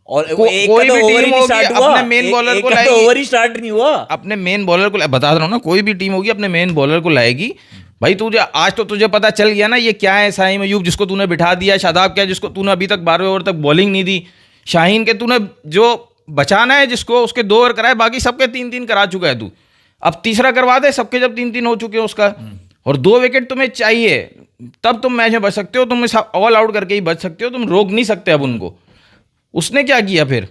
[SPEAKER 3] और
[SPEAKER 1] कोई भी टीम होगी अपने मेन बॉलर को लाएगी,
[SPEAKER 3] ओवर ही स्टार्ट नहीं हुआ,
[SPEAKER 1] अपने मेन बॉलर को बता रहा हूँ ना, कोई भी टीम होगी अपने मेन बॉलर को लाएगी। भाई तुझे आज तो तुझे पता चल गया ना ये क्या है, साइम अयूब जिसको तूने बिठा दिया, शादाब क्या जिसको तूने अभी तक 12वें ओवर तक बॉलिंग नहीं दी, शाहीन के तूने जो बचाना है जिसको, उसके 2 ओवर कराए, बाकी सबके 3 करा चुका है तू। अब तीसरा करवा दे, सबके जब 3 हो चुके हैं उसका, और 2 विकेट तुम्हें चाहिए, तब तुम मैच में बच सकते हो, तुम ऑल आउट करके ही बच सकते हो, तुम रोक नहीं सकते अब उनको। उसने क्या किया फिर,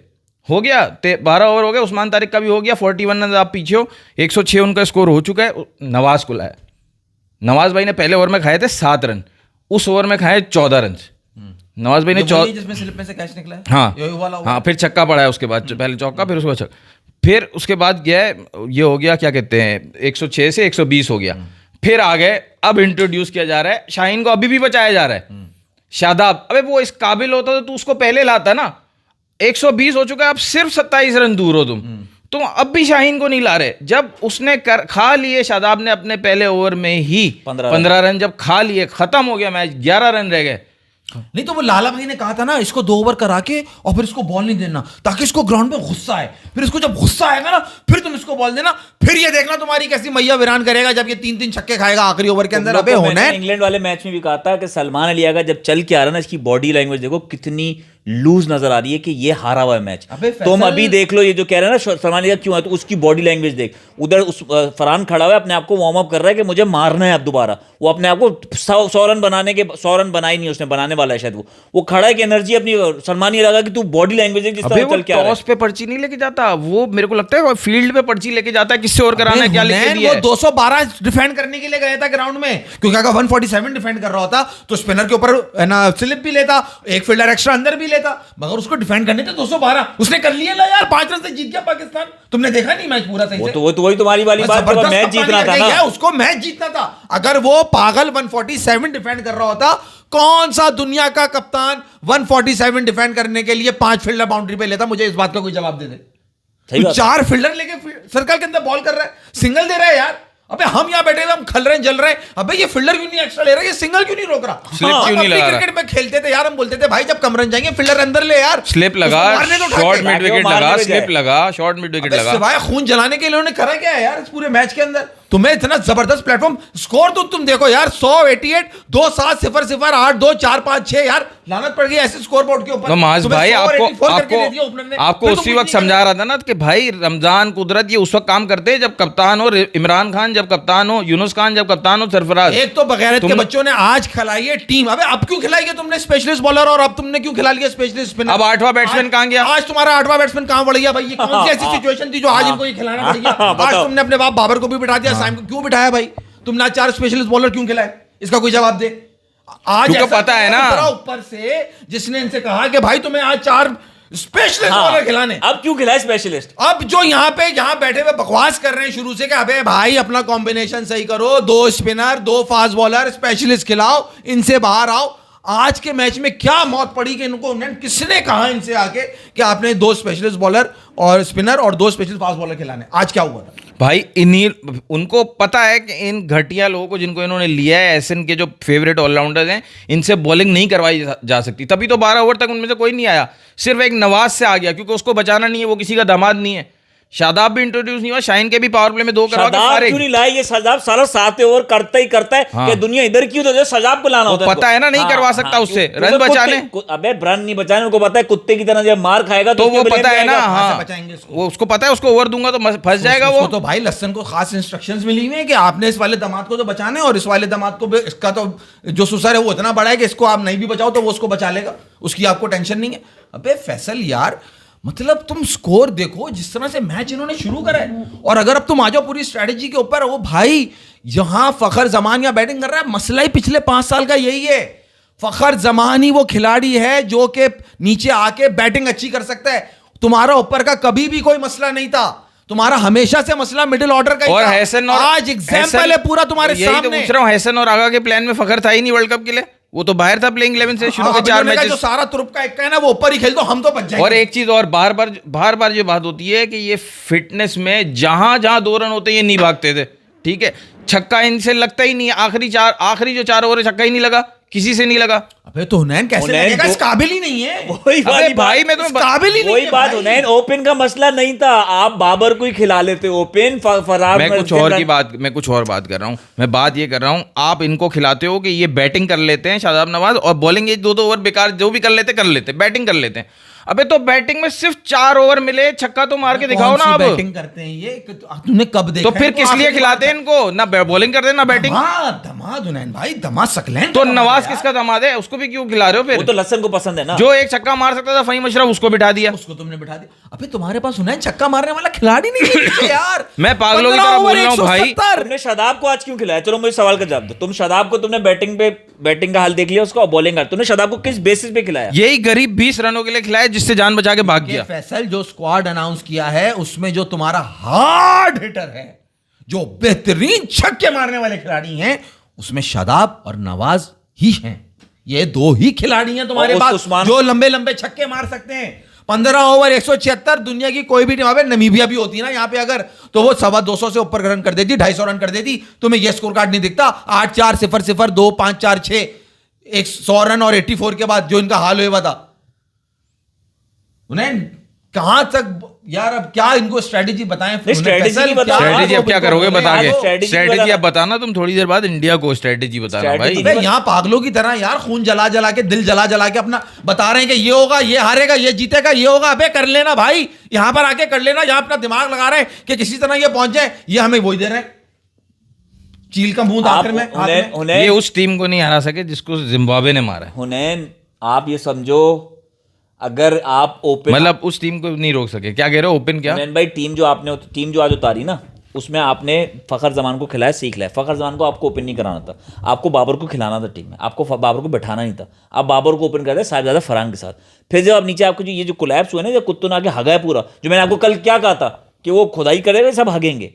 [SPEAKER 1] हो गया 12 ओवर हो गए, उस्मान तारिक का भी हो गया, 41 रन आप पीछे हो, 106 उनका स्कोर हो चुका है। नवाज को लाया, नवाज भाई ने पहले ओवर में खाए थे 7 रन, उस ओवर में खाए 14 रन। नवाज भाई ने
[SPEAKER 2] जिसमें स्लिप में से कैच निकला है,
[SPEAKER 1] हाँ, फिर छक्का पड़ा है उसके बाद, पहले चौका फिर उसके बाद छक्का, फिर उसके बाद गया ये हो गया क्या कहते हैं 106 से 120 हो गया। फिर आ गए, अब इंट्रोड्यूस किया जा रहा है, शाहीन को अभी भी बचाया जा रहा है। शादाब, अबे वो इस काबिल होता तो तू उसको पहले लाता ना। 120 हो चुका है, अब सिर्फ 27 रन दूर हो तुम अब भी शाहीन को नहीं ला रहे। जब उसने खा लिए, शादाब ने अपने पहले ओवर में ही 15 रन जब खा लिए, खत्म हो गया मैच, 11 रन रह गए।
[SPEAKER 2] नहीं तो वो लाला भाई ने कहा था ना, इसको 2 ओवर करा के और फिर इसको बॉल नहीं देना, ताकि इसको ग्राउंड पे गुस्सा आए। फिर इसको जब गुस्सा आएगा ना, फिर तुम इसको बॉल देना, फिर ये देखना तुम्हारी कैसी मैया वीरान करेगा जब ये 3 छक्के खाएगा आखिरी ओवर के अंदर। अबे होना है,
[SPEAKER 3] इंग्लैंड वाले मैच में भी कहा था कि सलमान अली आगा जब चल के आ रहा है ना, इसकी बॉडी लैंग्वेज देखो कितनी लूज नजर आ रही है कि ये हारा हुआ है मैच। तुम अभी देख लो, ये जो कह रहे हैं ना सलमान अली क्यों है, तो उसकी बॉडी लैंग्वेज देख, उधर उस फरहान खड़ा हुआ है, अपने आप को वार्म अप कर रहा है कि मुझे मारना है अब दोबारा। वो अपने आप को 100 रन बनाने के, 100 रन बनाई नहीं उसने, बनाने वाला है शायद वो खड़ा है कि एनर्जी अपनी सलमान ही लगा कि तू बॉडी लैंग्वेज जिस तरह चल के आ रहा है।
[SPEAKER 1] टॉस पे पर्ची नहीं लेके जाता वो, मेरे को लगता है फील्ड पे पर्ची लेके जाता है, किससे और कराना है, क्या लिख दिया
[SPEAKER 2] है। वो 212 डिफेंड करने के लिए गया था ग्राउंड में, क्योंकि अगर 147 डिफेंड कर रहा होता तो स्पिनर के ऊपर है ना स्लिप भी लेता, एक फील्डर एक्स्ट्रा अंदर भी लेता, मगर उसको डिफेंड करने थे 212, उसने कर लिया ना यार, 5 रन से जीत गया पाकिस्तान। तुमने देखा नहीं मैच पूरा सही से?
[SPEAKER 3] वो तो वही तुम्हारी वाली बात, मैच जीतना था ना,
[SPEAKER 2] उसको मैच जीतना था। अगर वो पागल 147 डिफेंड कर रहा होता, कौन सा दुनिया का कप्तान 147 डिफेंड करने के लिए 5 फील्डर बाउंड्री पे लेता? मुझे इस बात का कोई जवाब दे दे। 4 फील्डर लेके सर्कल के अंदर बॉल कर रहा है, सिंगल दे रहा है यार। अबे हम यहाँ बैठे हुए, हम खल रहे हैं, जल रहे हैं, अबे ये फील्डर क्यों नहीं एक्स्ट्रा ले रहा है, ये सिंगल क्यों नहीं रोक रहा,
[SPEAKER 1] स्लिप क्यों नहीं लगा रहा?
[SPEAKER 2] क्रिकेट में खेलते थे यार, हम बोलते थे भाई जब कम रन जाएंगे फील्डर अंदर ले यार,
[SPEAKER 1] स्लिप लगा, शॉर्ट मिड विकेट लगा, स्लिप लगा, शॉर्ट मिड विकेट लगा,
[SPEAKER 2] सिवाय खून जलाने के लिए उन्होंने करा क्या है यार इस पूरे मैच के अंदर? तुम्हें इतना जबरदस्त प्लेटफॉर्म, स्कोर तो तुम देखो यार, 188, 2700, 82, 456 यार, लानत पड़ गई ऐसे स्कोर बोर्ड के ऊपर।
[SPEAKER 1] तो माज भाई आपको
[SPEAKER 2] तो
[SPEAKER 1] उसी वक्त समझा रहा था ना कि भाई रमजान कुदरत ये उस वक्त काम करते हैं जब कप्तान हो इमरान खान, जब कप्तान हो यूनुस खान, जब कप्तान हो सरफराज।
[SPEAKER 2] एक तो बगैरत के बच्चों ने आज खिलाई है टीम। अबे अब क्यों खिलाई है तुमने स्पेशलिस्ट बॉलर, और अब तुमने क्यों खिला लिया स्पेशलिस्ट स्पिनर?
[SPEAKER 1] अब 8वां बैट्समैन कहां गया?
[SPEAKER 2] आज तुम्हारा 8वां बैट्समैन कहां बढ़ गया भाई? ये कौन सी ऐसी सिचुएशन थी जो आज इनको ये खिलाना पड़ गया? आज तुमने अपने बाप बाबर को भी बिठा दिया, साइम को क्यों बिठाया भाई? तुमने आज 4 स्पेशलिस्ट बॉलर क्यों खिलाए? इसका कोई जवाब दे। आज
[SPEAKER 1] तुमको पता है ना
[SPEAKER 2] ऊपर से जिसने इनसे कहा कि भाई तुम्हें आज 4 स्पेशलिस्ट बॉलर खिलाने,
[SPEAKER 3] अब क्यों खिलाए स्पेशलिस्ट?
[SPEAKER 2] अब जो यहाँ बैठे हुए बकवास कर रहे हैं शुरू से कि अबे भाई अपना कॉम्बिनेशन सही करो, 2 स्पिनर 2 फास्ट बॉलर स्पेशलिस्ट खिलाओ, इनसे बाहर आओ। आज के मैच में क्या मौत पड़ी कि इनको, किसने कहा इनसे आके कि आपने 2 स्पेशलिस्ट बॉलर और स्पिनर और 2 स्पेशलिस्ट फास्ट बॉलर खिलाने? आज क्या हुआ था
[SPEAKER 1] भाई? उनको पता है कि इन घटिया लोगों को जिनको इन्होंने लिया है, एसएन के जो फेवरेट ऑलराउंडर्स हैं, इनसे बॉलिंग नहीं करवाई जा सकती। तभी तो 12 ओवर तक उनमें से कोई नहीं आया, सिर्फ एक नवाज से आ गया, क्योंकि उसको बचाना नहीं है, वो किसी का दामाद नहीं है। शादाब भी इंट्रोड्यूस नहीं हुआ, शाहीन के भी पावर प्ले में 2 करवा के
[SPEAKER 3] शादाब क्यों नहीं लाए? ये शादाब सारा 7 ओवर करता ही करता है।
[SPEAKER 1] हाँ।
[SPEAKER 3] कि दुनिया इधर क्यों तो शादाब को लाना होता है?
[SPEAKER 1] पता है ना नहीं करवा सकता उससे, रन बचाने।
[SPEAKER 3] अबे रन नहीं बचाने, उनको पता है कुत्ते की तरह जब मार खाएगा
[SPEAKER 1] तो वो पता है ना, हाँ
[SPEAKER 2] बचाएंगे इसको?
[SPEAKER 1] वो उसको पता है, उसको ओवर दूंगा तो फंस जाएगा वो।
[SPEAKER 2] तो भाई लसन को खास इंस्ट्रक्शंस मिली हुई है कि आपने इस वाले दामाद को तो बचाना है, और इस वाले दामाद को इसका तो जो सुसर है वो इतना बड़ा है कि इसको आप नहीं भी बचाओ तो वो उसको बचा लेगा, उसकी आपको टेंशन नहीं है। अबे फैसल यार, मतलब तुम स्कोर देखो, जिस तरह से मैच इन्होंने शुरू करा है, और अगर अब तुम आ जाओ पूरी स्ट्रेटेजी के ऊपर, वो भाई यहां फखर जमान या बैटिंग कर रहा है, मसला ही पिछले 5 साल का यही है। फखर जमान ही वो खिलाड़ी है जो कि नीचे आके बैटिंग अच्छी कर सकता है। तुम्हारा ऊपर का कभी भी कोई मसला नहीं था, तुम्हारा हमेशा से मसला मिडिल ऑर्डर का ही
[SPEAKER 1] और
[SPEAKER 2] था।
[SPEAKER 1] हैसन और
[SPEAKER 2] आज एग्जांपल है पूरा तुम्हारे
[SPEAKER 1] यही
[SPEAKER 2] सामने।
[SPEAKER 1] तो पूछ रहा हूं, हैसन और आगा के प्लान में फखर था ही नहीं वर्ल्ड कप के लिए, वो तो बाहर था प्लेइंग 11 से शुरू के 4 मैचेस।
[SPEAKER 2] जो सारा तुरुप का एक है ना, वो ऊपर ही खेल दो, हम तो बच जाएंगे।
[SPEAKER 1] और एक चीज और बार बार ये बात होती है कि ये फिटनेस में जहां 2 रन होते ये नहीं भागते थे, ठीक है? छक्का इनसे लगता ही नहीं है, आखिरी जो 4 ओवर छक्का ही नहीं लगा, किसी से नहीं लगा।
[SPEAKER 2] अबे तो हुनैन कैसे लगेगा? इस काबिल ही नहीं है।
[SPEAKER 3] वही
[SPEAKER 1] भाई मैं तुम्हें
[SPEAKER 2] काबिल ही नहीं है।
[SPEAKER 3] वही बात, हुनैन ओपन का मसला नहीं था, आप बाबर को ही खिला लेते ओपन।
[SPEAKER 1] मैं कुछ और बात कर रहा हूँ। मैं बात ये कर रहा हूँ, आप इनको खिलाते हो कि ये बैटिंग कर लेते हैं शादाब नवाज, और बॉलिंग ये 2 ओवर बेकार जो भी कर लेते बैटिंग कर लेते हैं। अबे तो बैटिंग में सिर्फ 4 ओवर मिले, छक्का तो मार के दिखाओ ना। अब
[SPEAKER 2] बैटिंग करते हैं ये, तुमने कब देखा?
[SPEAKER 1] तो फिर किस लिए खिलाते हैं इनको? ना बॉलिंग करते हैं ना बैटिंग।
[SPEAKER 2] दमाद हुनैन भाई, दमाद सकलैन।
[SPEAKER 1] तो नवाज किसका दमाद है? उसको भी क्यों खिला रहे हो फिर?
[SPEAKER 3] वो तो लसन को पसंद है ना।
[SPEAKER 1] जो एक छक्का मार सकता था फहीम अशरफ, उसको बिठा दिया।
[SPEAKER 2] उसको तुमने बिठा दिया। अबे तुम्हारे पास हुनैन छक्का मारने वाला खिलाड़ी नहीं है यार।
[SPEAKER 1] मैं पागलों की तरह बोल रहा हूँ भाई।
[SPEAKER 3] तुमने शादाब को आज क्यों खिलाया? चलो मुझे सवाल का जवाब दो। तुम शादाब को, तुमने बैटिंग का हाल देख लिया उसका, और बॉलिंग का तुमने शादाब को किस बेसिस पे खिलाया?
[SPEAKER 1] यही गरीब 20 रनों के लिए खिलाया जिससे जान बचा के भाग गया।
[SPEAKER 2] फैसल जो स्क्वाड अनाउंस किया है उसमें जो तुम्हारा हार्ड हिटर है, जो बेहतरीन छक्के मारने वाले खिलाड़ी हैं, उसमें शादाब और नवाज ही हैं। ये 2 ही खिलाड़ी हैं तुम्हारे पास जो लंबे लंबे छक्के मार सकते हैं। 15 ओवर 176, दुनिया की कोई भी टीम, नमीबिया भी होती है ना यहाँ पे अगर, तो वो 250 से ऊपर रन कर देती, 250 रन कर देती। तुम्हें ये स्कोर कार्ड नहीं दिखता? 8-4 0-0 2-5-4-6 100 रन और 84 के बाद जो इनका हाल हुआ था। उन्हें कहां तक यार, अब क्या इनको स्ट्रेटेजी बताएं?
[SPEAKER 1] स्ट्रेटेजी अब क्या करोगे बता के? स्ट्रेटेजी अब बताना तुम थोड़ी देर बाद इंडिया को स्ट्रेटेजी बताना भाई।
[SPEAKER 2] यहाँ पागलों की तरह यार खून जला जला के, दिल जला जला के अपना बता रहे हैं कि ये होगा, ये हारेगा, ये जीतेगा, ये होगा। अबे कर लेना भाई, यहाँ पर आके कर लेना। यहाँ अपना दिमाग लगा रहे हैं कि किसी तरह ये पहुंच जाए, ये हमें वही दे रहे हैं, चील का मुंह आखिर में।
[SPEAKER 1] ये उस टीम को नहीं हरा सके जिसको जिम्बाब्वे ने मारा है।
[SPEAKER 3] हुनैन आप ये समझो, अगर आप ओपन,
[SPEAKER 1] मतलब उस टीम को नहीं रोक सके। क्या कह रहे हो? ओपन क्या
[SPEAKER 3] भाई? टीम जो आज उतारी ना, उसमें आपने फखर जमान को खिलाया, सीख लिया। फखर जमान को आपको ओपन नहीं कराना था, आपको बाबर को खिलाना था टीम में, आपको बाबर को बैठाना नहीं था। आप बाबर को ओपन कर रहे साहिबजादा फरहान के साथ। फिर जब आप नीचे आपको जो ये जो कोलैप्स हुआ ना, जब कुत्तों ने आके हगा है पूरा, जो मैंने आपको कल क्या कहा था कि वो खुदाई करेगा, सब हगेंगे,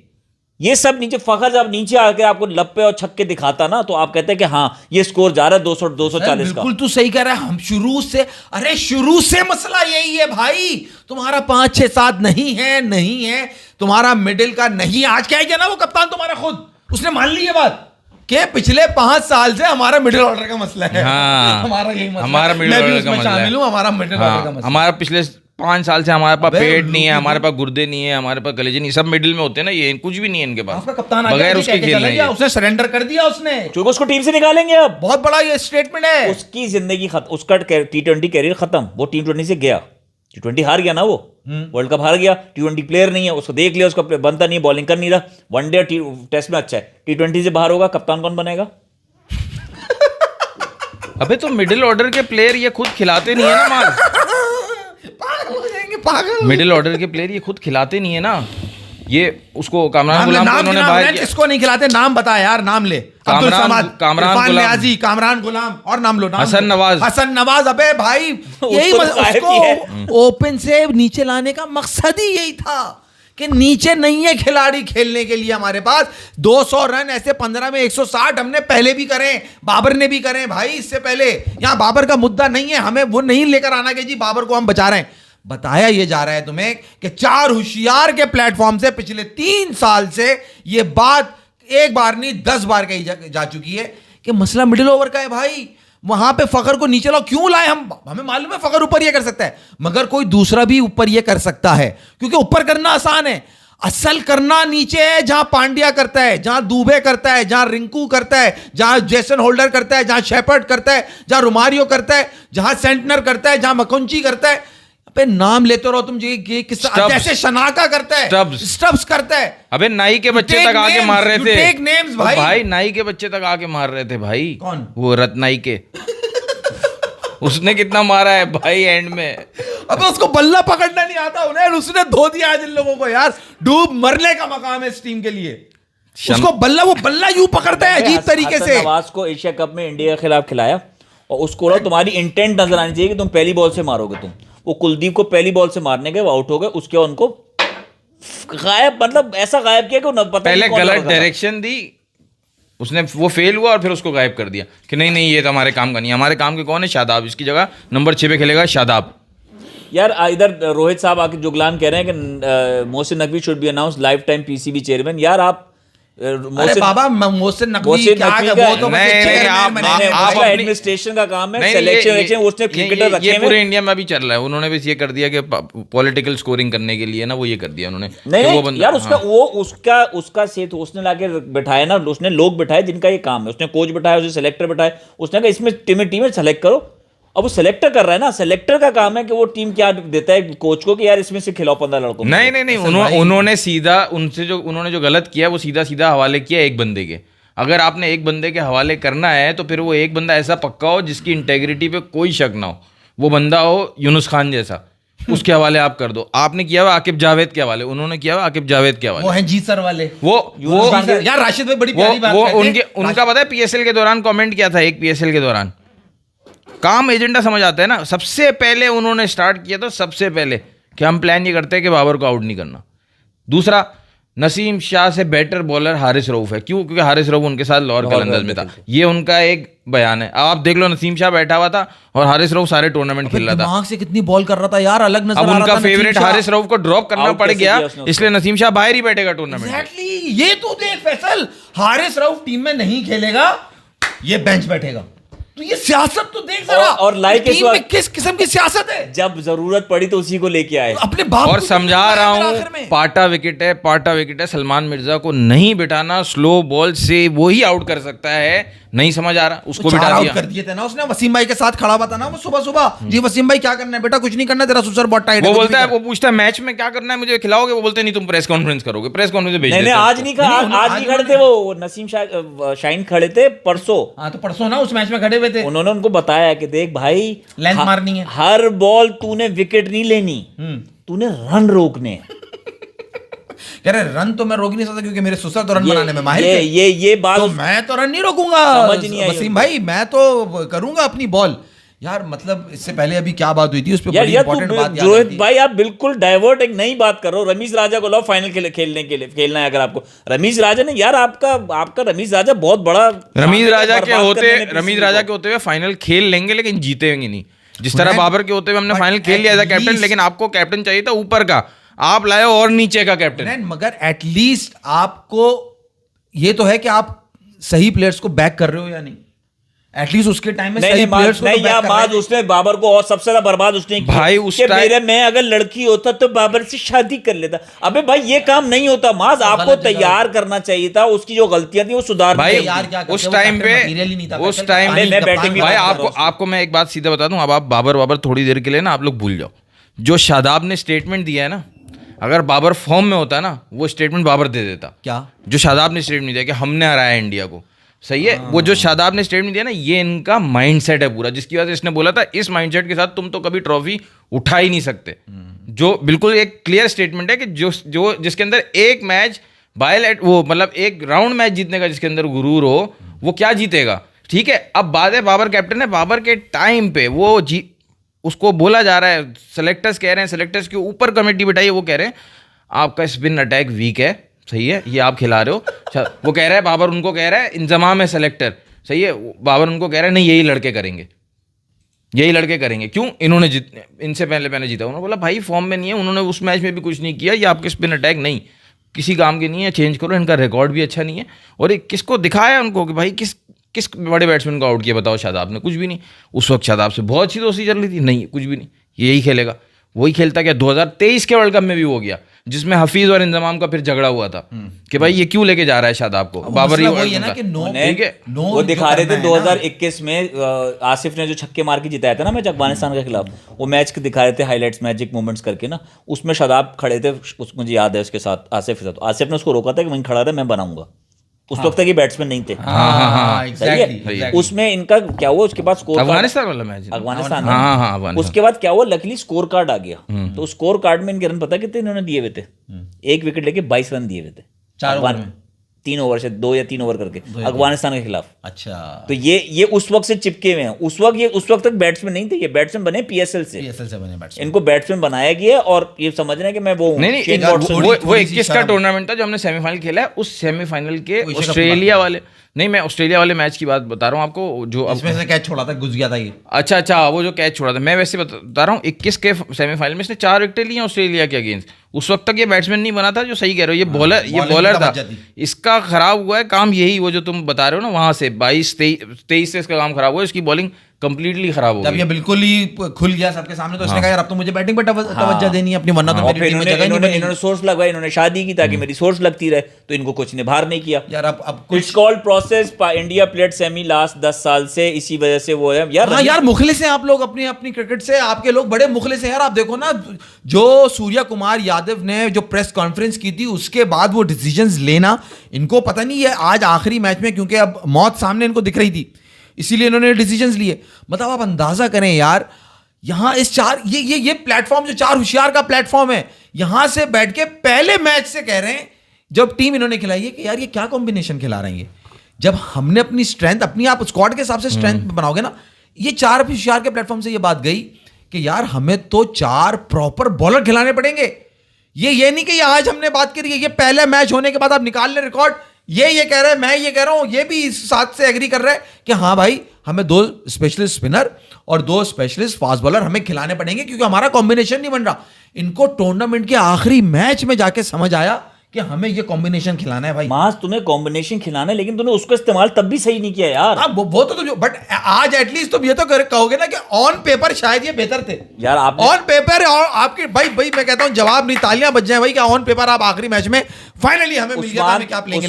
[SPEAKER 3] ये सब नीचे। फखर जब नीचे आके आपको लप्पे और छक्के दिखाता ना, तो आप कहते हैं कि हाँ ये स्कोर जा रहा है 240 का।
[SPEAKER 2] बिल्कुल तू सही कह रहा है। हम शुरू से मसला यही है भाई, तुम्हारा 5 6 7 नहीं है तुम्हारा मिडिल का नहीं। आज क्या है ना, वो कप्तान तुम्हारा खुद उसने मान ली ये बात कि पिछले 5 साल से हमारा मिडिल ऑर्डर का मसला है।
[SPEAKER 1] हाँ,
[SPEAKER 2] हमारा यही मसला,
[SPEAKER 1] हमारा मिडिल ऑर्डर का मसला है।
[SPEAKER 2] शामिल हूं, हमारा मिडिल ऑर्डर का मसला।
[SPEAKER 1] हमारा पिछले 5 साल से हमारे पास पेट नहीं है, हमारे पास गुर्दे नहीं है, हमारे पास कलेजे नहीं, सब मिडिल में होते हैं ना, ये कुछ भी नहीं है इनके पास।
[SPEAKER 2] आपका कप्तान आ गया,
[SPEAKER 1] बगैर
[SPEAKER 2] जी,
[SPEAKER 1] उसके
[SPEAKER 2] कह के
[SPEAKER 1] खेल
[SPEAKER 2] चला
[SPEAKER 1] रहे
[SPEAKER 2] गया,
[SPEAKER 1] हैं।
[SPEAKER 2] उसने सरेंडर कर दिया उसने,
[SPEAKER 3] क्योंकि उसको टीम से निकालेंगे अब।
[SPEAKER 2] बहुत बड़ा ये स्टेटमेंट है।
[SPEAKER 3] उसकी जिंदगी खत्म, उसका T20 कैरियर खत्म। वो T20 से गया, T20 हार गया ना, वो वर्ल्ड कप हार गया, T20 प्लेयर नहीं है, उसको देख लिया, उसका बनता नहीं है, बॉलिंग कर नहीं रहा, वनडे टेस्ट में अच्छा है, T20 से बाहर होगा, कप्तान कौन बनेगा?
[SPEAKER 1] अबे तो मिडिल ऑर्डर के प्लेयर ये खुद खिलाते नहीं है ना माल,
[SPEAKER 2] पागल हो जाएंगे, पागल।
[SPEAKER 1] मिडिल ऑर्डर के प्लेयर ये खुद खिलाते नहीं है ना। ये उसको कामरान
[SPEAKER 2] नाम ले,
[SPEAKER 1] गुलाम को
[SPEAKER 2] नाम
[SPEAKER 1] उन्होंने
[SPEAKER 2] गिना,
[SPEAKER 1] बाहर
[SPEAKER 2] मैच
[SPEAKER 1] किया।
[SPEAKER 2] किसको नहीं खिलाते? नाम बता यार, नाम ले। अब्दुल
[SPEAKER 1] कामरान-
[SPEAKER 2] समाद,
[SPEAKER 1] कामरान
[SPEAKER 2] इरफान
[SPEAKER 1] गुलाम।
[SPEAKER 2] नियाजी, कामरान गुलाम, और नाम लो, नाम
[SPEAKER 1] हसन
[SPEAKER 2] लो।
[SPEAKER 1] नवाज।
[SPEAKER 2] हसन नवाज। अबे भाई यही
[SPEAKER 3] उसको तो गायब ही है।
[SPEAKER 2] उसको ओपन से नीचे लाने का मकसद ही यही था कि नीचे नहीं है खिलाड़ी खेलने के लिए हमारे पास। 200 रन ऐसे 15 में 160 हमने पहले भी करे, बाबर ने भी करे भाई इससे पहले। यहां बाबर का मुद्दा नहीं है, हमें वो नहीं लेकर आना कि जी बाबर को हम बचा रहे हैं। बताया ये जा रहा है तुम्हें कि 4 होशियार के प्लेटफॉर्म से पिछले 3 साल से ये बात एक बार नहीं 10 बार कही जा चुकी है कि मसला मिडिल ओवर का है भाई। वहां पे फखर को नीचे लाओ, क्यों लाए? हमें मालूम है फखर ऊपर ये कर सकता है, मगर कोई दूसरा भी ऊपर ये कर सकता है, क्योंकि ऊपर करना आसान है, असल करना नीचे है, जहां पांड्या करता है, जहां दुबे करता है, जहां रिंकू करता है, जहां जेसन होल्डर करता है, जहां शेपर्ड करता है, जहां रोमारियो करता है, जहां सेंटनर करता है, जहां मकुंची करता है। पे नाम लेते रहो तुम जी, जैसे शनाका करता है, स्टब्स करता है।
[SPEAKER 1] अबे नाई के बच्चे तक आके मार रहे थे।
[SPEAKER 2] टेक नेम्स भाई।
[SPEAKER 1] भाई नाई के बच्चे तक आके मार रहे थे भाई।
[SPEAKER 2] कौन?
[SPEAKER 1] वो रत्नाई के। उसने कितना मारा है भाई एंड में।
[SPEAKER 2] अबे उसको बल्ला पकड़ना नहीं आता उन्हें, उसने धो दिया आज इन लोगों को यार। डूब मरने का मकाम है इस टीम के लिए। उसको बल्ला, वो बल्ला यूं पकड़ता है अजीब तरीके से।
[SPEAKER 3] नवाज को एशिया कप में इंडिया के खिलाफ खिलाया और उसको तुम्हारी इंटेंट नजर आनी चाहिए कि तुम पहली बॉल से मारोगे। तुम वो कुलदीप को पहली बॉल से मारने गए, वो आउट हो गए, उसके उनको गायब, मतलब ऐसा गायब किया कि पता
[SPEAKER 1] पहले गलत डायरेक्शन दी उसने, वो फेल हुआ और फिर उसको गायब कर दिया कि नहीं नहीं ये तो हमारे काम का नहीं। हमारे काम के कौन है? शादाब। इसकी जगह नंबर 6 पे खेलेगा शादाब।
[SPEAKER 3] यार इधर रोहित साहब आके जुगलान कह रहे हैं कि Mohsin Naqvi should be announce life time PCB chairman. यार आप
[SPEAKER 2] अरे बाबा मोहसिन नकवी क्या है? वो तो
[SPEAKER 1] आप
[SPEAKER 3] एडमिनिस्ट्रेशन का काम है, सिलेक्शन उसने क्रिकेटर रखे हैं।
[SPEAKER 1] ये पूरे इंडिया में अभी चल रहा है। उन्होंने बस ये कर दिया कि पॉलिटिकल स्कोरिंग करने के लिए ना, वो ये कर दिया उन्होंने।
[SPEAKER 3] नहीं यार उसका सेठ उसने लाके बैठाया ना, उसने लोग बैठाए जिनका ये काम है। उसने कोच बैठाया, उसने सेलेक्टर बैठाए, उसने कहा इसमें टीमें सेलेक्ट करो। अब वो सेलेक्टर कर रहा है ना, सेलेक्टर का काम है कि वो टीम क्या देता है कोच को कि यार इसमें से खिलाओ 15 लड़कों।
[SPEAKER 1] नहीं उन्होंने सीधा उनसे उन्होंने जो गलत किया वो सीधा हवाले किया एक बंदे के। अगर आपने एक बंदे के हवाले करना है तो फिर वो एक बंदा ऐसा पक्का हो जिसकी इंटेग्रिटी पे कोई शक ना हो। वो बंदा हो यूनुस खान जैसा, उसके हवाले आप कर दो। आपने किया हुआ आकिब जावेद के हवाले, उन्होंने किया हुआ आकिब जावेद के हवाले।
[SPEAKER 2] वो हैं जी सर वाले।
[SPEAKER 1] वो
[SPEAKER 2] यार राशिद भाई बड़ी प्यारी बात
[SPEAKER 1] कहते हैं। उनका पता है पीएसएल के दौरान कमेंट किया था, एक पीएसएल के दौरान काम एजेंडा समझ आता है ना। सबसे पहले उन्होंने स्टार्ट किया था, सबसे पहले कि हम प्लान ये करते हैं कि बाबर को आउट नहीं करना। दूसरा, नसीम शाह से बेटर बॉलर हारिस रऊफ है। क्यों? क्योंकि हारिस रऊफ उनके साथ लाहौर कलंदर्स में था। ये उनका एक बयान है। अब आप देख लो, नसीम शाह बैठा हुआ था और हारिस रऊफ सारे टूर्नामेंट खेल रहा था।
[SPEAKER 2] दिमाग से कितनी बॉल कर रहा था यार, अलग नजर आ
[SPEAKER 1] अब
[SPEAKER 2] रहा था।
[SPEAKER 1] उनका फेवरेट हारिस रऊफ को ड्रॉप करना पड़ गया, इसलिए नसीम शाह बाहर ही बैठेगा टूर्नामेंट।
[SPEAKER 2] एग्जैक्टली। ये तो देख फैसल, हारिस रऊफ टीम में नहीं खेलेगा, ये बेंच बैठेगा। तो ये सियासत तो देख जरा।
[SPEAKER 3] और लाइक
[SPEAKER 2] टीम में किस किस्म की सियासत है?
[SPEAKER 3] जब जरूरत पड़ी तो उसी को लेके आए
[SPEAKER 2] अपने बाप
[SPEAKER 1] और
[SPEAKER 2] को
[SPEAKER 1] समझा रहा हूं, पाटा विकेट है, सलमान मिर्जा को नहीं बिठाना, स्लो बॉल से वो ही आउट कर सकता है। नहीं समझ आ रहा, उसको बिठा दिया।
[SPEAKER 2] कर दिए थे ना उसने। वसीम भाई के साथ खड़ा हुआ था ना वो सुबह जी वसीम भाई क्या करना है बेटा? कुछ नहीं करना, तेरा सुसर बहुत टाइट है।
[SPEAKER 1] वो बोलता है, वो पूछता है मैच में क्या करना है, मुझे खिलाओगे? वो बोलते नहीं तुम प्रेस कॉन्फ्रेंस करोगे। प्रेस कॉन्फ्रेंस भेज देते।
[SPEAKER 3] आज नहीं कहा, आज नहीं खड़े थे वो नसीम शाहीन खड़े थे परसों।
[SPEAKER 2] हाँ तो परसों ना उस मैच में खड़े हुए थे।
[SPEAKER 3] उन्होंने उनको बताया कि देख भाई,
[SPEAKER 2] लेंथ मारनी है,
[SPEAKER 3] हर बॉल तूने विकेट नहीं लेनी, तूने रन रोकने।
[SPEAKER 2] कह रहे रन तो मैं रोक नहीं सकता क्योंकि मेरे ससुर तो रन बनाने में माहिर थे।
[SPEAKER 3] ये बात
[SPEAKER 2] तो मैं तो रन नहीं रोकूंगा वसीम भाई, मैं तो करूंगा अपनी बॉल। यार मतलब इससे पहले अभी क्या बात हुई थी उस पे बड़ी इंपॉर्टेंट बात याद
[SPEAKER 3] रोहित भाई, आप बिल्कुल डाइवर्ट एक नई बात कर रहे हो। रमीज राजा को लाओ फाइनल खेलने के लिए, खेलना है अगर आपको। रमीज राजा ने यार आपका रमीज राजा बहुत बड़ा,
[SPEAKER 1] रमीज राजा के होते हुए फाइनल खेल लेंगे लेकिन जीतेंगे नहीं। जिस तरह बाबर के होते हुए हमने फाइनल खेल लिया था कैप्टन, लेकिन आपको कैप्टन चाहिए था ऊपर का, आप लाए और नीचे का कैप्टन।
[SPEAKER 2] मगर एटलीस्ट आपको ये तो है कि आप सही प्लेयर्स को बैक कर रहे हो या नहीं। एटलीस्ट उसके टाइम में
[SPEAKER 3] नहीं
[SPEAKER 2] सही
[SPEAKER 3] नहीं
[SPEAKER 2] प्लेयर्स को
[SPEAKER 3] नहीं
[SPEAKER 2] तो
[SPEAKER 3] यार,
[SPEAKER 2] back कर रहे
[SPEAKER 3] बात
[SPEAKER 2] थे।
[SPEAKER 3] उसने बाबर को और सबसे ज्यादा बर्बाद उसने किया
[SPEAKER 1] भाई उस
[SPEAKER 3] कि
[SPEAKER 1] टाइम-
[SPEAKER 3] मैं अगर लड़की होता तो बाबर से शादी कर लेता। अबे भाई ये काम नहीं होता, माज आपको
[SPEAKER 2] गलत जगह
[SPEAKER 3] तैयार करना चाहिए था, उसकी जो गलतियां थी वो सुधारनी
[SPEAKER 1] भाई
[SPEAKER 3] चाहिए।
[SPEAKER 2] यार क्या करते,
[SPEAKER 1] उस
[SPEAKER 2] वो
[SPEAKER 1] टाइम
[SPEAKER 2] captain
[SPEAKER 1] पे
[SPEAKER 2] material ही नहीं था,
[SPEAKER 1] उस
[SPEAKER 2] फैसल
[SPEAKER 1] टाइम
[SPEAKER 2] कप्तानी,
[SPEAKER 3] मैं
[SPEAKER 2] कप्तान
[SPEAKER 3] बैटिंग भी
[SPEAKER 2] का-
[SPEAKER 1] भाई
[SPEAKER 3] बात कर
[SPEAKER 1] आपको
[SPEAKER 3] रहा हूँ
[SPEAKER 1] आपको मैं एक बात सीधा बता दूं, अब आप बाबर थोड़ी देर के लिए ना आप लोग भूल जाओ। जो शादाब ने स्टेटमेंट दिया है ना, अगर बाबर फॉर्म में होता ना, वो स्टेटमेंट बाबर दे देता।
[SPEAKER 2] क्या
[SPEAKER 1] जो शादाब ने स्टेटमेंट दिया कि हमने हराया इंडिया को, सही है। वो जो शादाब ने स्टेटमेंट दिया ना, ये इनका माइंडसेट है पूरा, जिसकी वजह से इसने बोला था इस माइंडसेट के साथ तुम तो कभी ट्रॉफी उठा ही नहीं सकते। जो बिल्कुल एक क्लियर स्टेटमेंट है कि जो जिसके अंदर एक मैच बायलेट वो मतलब एक राउंड मैच जीतने का जिसके अंदर गुरूर हो, वो क्या जीतेगा। ठीक है, अब बात है बाबर कैप्टन है, बाबर के टाइम पे वो उसको बोला जा रहा है, सेलेक्टर्स कह रहे हैं, सेलेक्टर्स के ऊपर कमेटी बिठाई है, वो कह रहे हैं आपका स्पिन अटैक वीक है, सही है, ये आप खिला रहे हो। वो कह रहा है बाबर उनको कह रहा है इंजमाम है सेलेक्टर, सही है, बाबर उनको कह रहा है नहीं यही लड़के करेंगे, यही लड़के करेंगे। क्यों? इन्होंने इनसे पहले जीता। उन्होंने बोला भाई फॉर्म में नहीं है, उन्होंने उस मैच में भी कुछ नहीं किया, ये आपके स्पिन अटैक नहीं किसी काम के नहीं है, चेंज करो, इनका रिकॉर्ड भी अच्छा नहीं है। और एक किसको दिखाया उनको कि भाई किस बड़े बैट्समैन को आउट किया बताओ, शादाब ने, कुछ भी नहीं। उस वक्त शादाब से बहुत अच्छी दोस्ती चल रही थी, नहीं कुछ भी नहीं, यही खेलेगा। वही खेलता क्या 2023 के वर्ल्ड कप में भी हो गया, जिसमें हफीज और इंजमाम का फिर झगड़ा हुआ था कि भाई ये क्यों लेके जा रहा है शादाब को। बाबर
[SPEAKER 2] मसला वही है ना कि
[SPEAKER 1] ठीक है,
[SPEAKER 3] वो दिखा रहे थे 2021 में आसिफ ने जो छक्के मार के जिताया था ना मैच अफगानिस्तान के खिलाफ, वो मैच के दिखा रहे थे हाइलाइट्स, मैजिक मोमेंट्स करके ना, उसमें शादाब खड़े थे, मुझे याद है उसके साथ आसिफ के साथ, आसिफ ने उसको रोका था कि वहीं खड़ा रहे, मैं बनाऊंगा। उस वक्त तक ये बैट्समैन नहीं थे।
[SPEAKER 2] हाँ,
[SPEAKER 3] सही है?
[SPEAKER 2] एग्जैक्टली।
[SPEAKER 3] उसमें इनका क्या हुआ उसके बाद स्कोर
[SPEAKER 1] अफगानिस्तान वाला मैच,
[SPEAKER 3] अफगानिस्तान में।
[SPEAKER 1] हाँ अफगानिस्तान।
[SPEAKER 3] उसके बाद क्या हुआ, लकीली स्कोर कार्ड आ गया, तो स्कोर कार्ड में इनके रन पता कितने इन्होंने दिए हुए थे, एक विकेट लेके 22 रन दिए हुए थे
[SPEAKER 2] 4 ओवर में,
[SPEAKER 3] 3 ओवर से 2 या 3 ओवर करके अफगानिस्तान के खिलाफ।
[SPEAKER 2] अच्छा,
[SPEAKER 3] तो ये उस वक्त से चिपके हुए हैं, उस वक्त तक बैट्समैन नहीं थे, ये बैट्समैन बने पीएसएल से,
[SPEAKER 2] पीएसएल से बने बैट्समैन।
[SPEAKER 3] इनको बैट्समैन बनाया गया और ये समझ रहे हैं कि मैं वो हूं।
[SPEAKER 1] नहीं
[SPEAKER 3] शेन
[SPEAKER 1] नहीं,
[SPEAKER 3] वॉटसन।
[SPEAKER 1] वो
[SPEAKER 2] थोड़ी सी
[SPEAKER 1] 21 का
[SPEAKER 2] शर्म।
[SPEAKER 1] टूर्नामेंट था जो हमने सेमीफाइनल खेला है, उस सेमीफाइनल के
[SPEAKER 2] एशिया कप की
[SPEAKER 1] ऑस्ट्रेलिया वाले, नहीं मैं ऑस्ट्रेलिया वाले मैच की बात बता रहा हूँ आपको, जो अब
[SPEAKER 2] इसमें से कैच छोड़ा था, घुस गया था ये।
[SPEAKER 1] अच्छा वो जो कैच छोड़ा था, मैं वैसे बता रहा हूँ 21 के सेमीफाइनल में इसने 4 विकेट लिए ऑस्ट्रेलिया के अगेंस्ट। उस वक्त तक ये बैट्समैन नहीं बना था, जो सही कह रहे हो, ये बॉलर था। इसका खराब हुआ है काम यही, वो जो तुम बता रहे हो ना, वहां से 22-23 से इसका काम खराब हुआ है, इसकी बॉलिंग कंप्लीटली खराब हो
[SPEAKER 2] जब
[SPEAKER 1] गई।
[SPEAKER 2] ये बिल्कुल ही खुल गया सबके सामने, तो इसने कहा यार अब तो मुझे बैटिंग पे तवज्जो देनी है अपनी, वरना तो
[SPEAKER 3] और
[SPEAKER 2] मेरी
[SPEAKER 3] फिर
[SPEAKER 2] टीम में जगह ही नहीं बनेगी।
[SPEAKER 3] इन्होंने सोर्स लगवाया, इन्होंने शादी की ताकि मेरी सोर्स लगती रहे, तो इनको कुछ निभार नहीं किया
[SPEAKER 2] यार अब
[SPEAKER 3] it's called process. India played semi last 10 साल से, इसी वजह से वो है यार।
[SPEAKER 2] हाँ यार, मुखलिस हैं आप लोग अपनी अपनी क्रिकेट से, आपके लोग बड़े मुखलिस हैं यार। आप देखो ना, जो सूर्या कुमार यादव ने जो प्रेस कॉन्फ्रेंस की थी, उसके बाद वो डिसीजंस लेना, इनको पता नहीं है आज आखिरी मैच में, क्योंकि अब मौत सामने इनको दिख रही थी, इसीलिए इन्होंने डिसीजंस लिए। मतलब आप अंदाजा करें यार, यहां इस ये प्लेटफॉर्म जो 4 होशियार का प्लेटफॉर्म है, यहां से बैठ के पहले मैच से कह रहे हैं, जब टीम इन्होंने खिलाई है, कि यार ये क्या कॉम्बिनेशन खिला रहे हैं ये। जब हमने अपनी स्ट्रेंथ, अपनी आप स्क्वाड के हिसाब से स्ट्रेंथ बनाओगे ना, ये 4 होशियार के प्लेटफॉर्म से ये बात गई कि यार हमें तो 4 प्रॉपर बॉलर खिलाने पड़ेंगे। ये नहीं कि आज हमने बात करी है, ये पहले मैच होने के बाद आप निकाल ले रिकॉर्ड, ये कह रहे हैं, मैं ये कह रहा हूं, ये भी इस साथ से एग्री कर रहे हैं कि हाँ भाई, हमें 2 स्पेशलिस्ट स्पिनर और 2 स्पेशलिस्ट फास्ट बॉलर हमें खिलाने पड़ेंगे, क्योंकि हमारा कॉम्बिनेशन नहीं बन रहा। इनको टूर्नामेंट के आखिरी मैच में जाके समझ आया कि हमें ये कॉम्बिनेशन खिलाना है भाई।
[SPEAKER 3] मास तुम्हें कॉम्बिनेशन खिलाना है, लेकिन तूने उसको इस्तेमाल तब भी सही नहीं किया यार।
[SPEAKER 2] हाँ वो तो बट आज एटलीस्ट तुम ये तो कहोगे ना कि ऑन पेपर शायद ये बेहतर थे
[SPEAKER 3] यार। आप
[SPEAKER 2] ऑन पेपर, और आपके भाई मैं कहता हूं जवाब नहीं, तालियां बज जाए भाई, कि ऑन पेपर आप आखिरी मैच में फाइनली हमें मिल गया था, हमें क्या प्लेइंग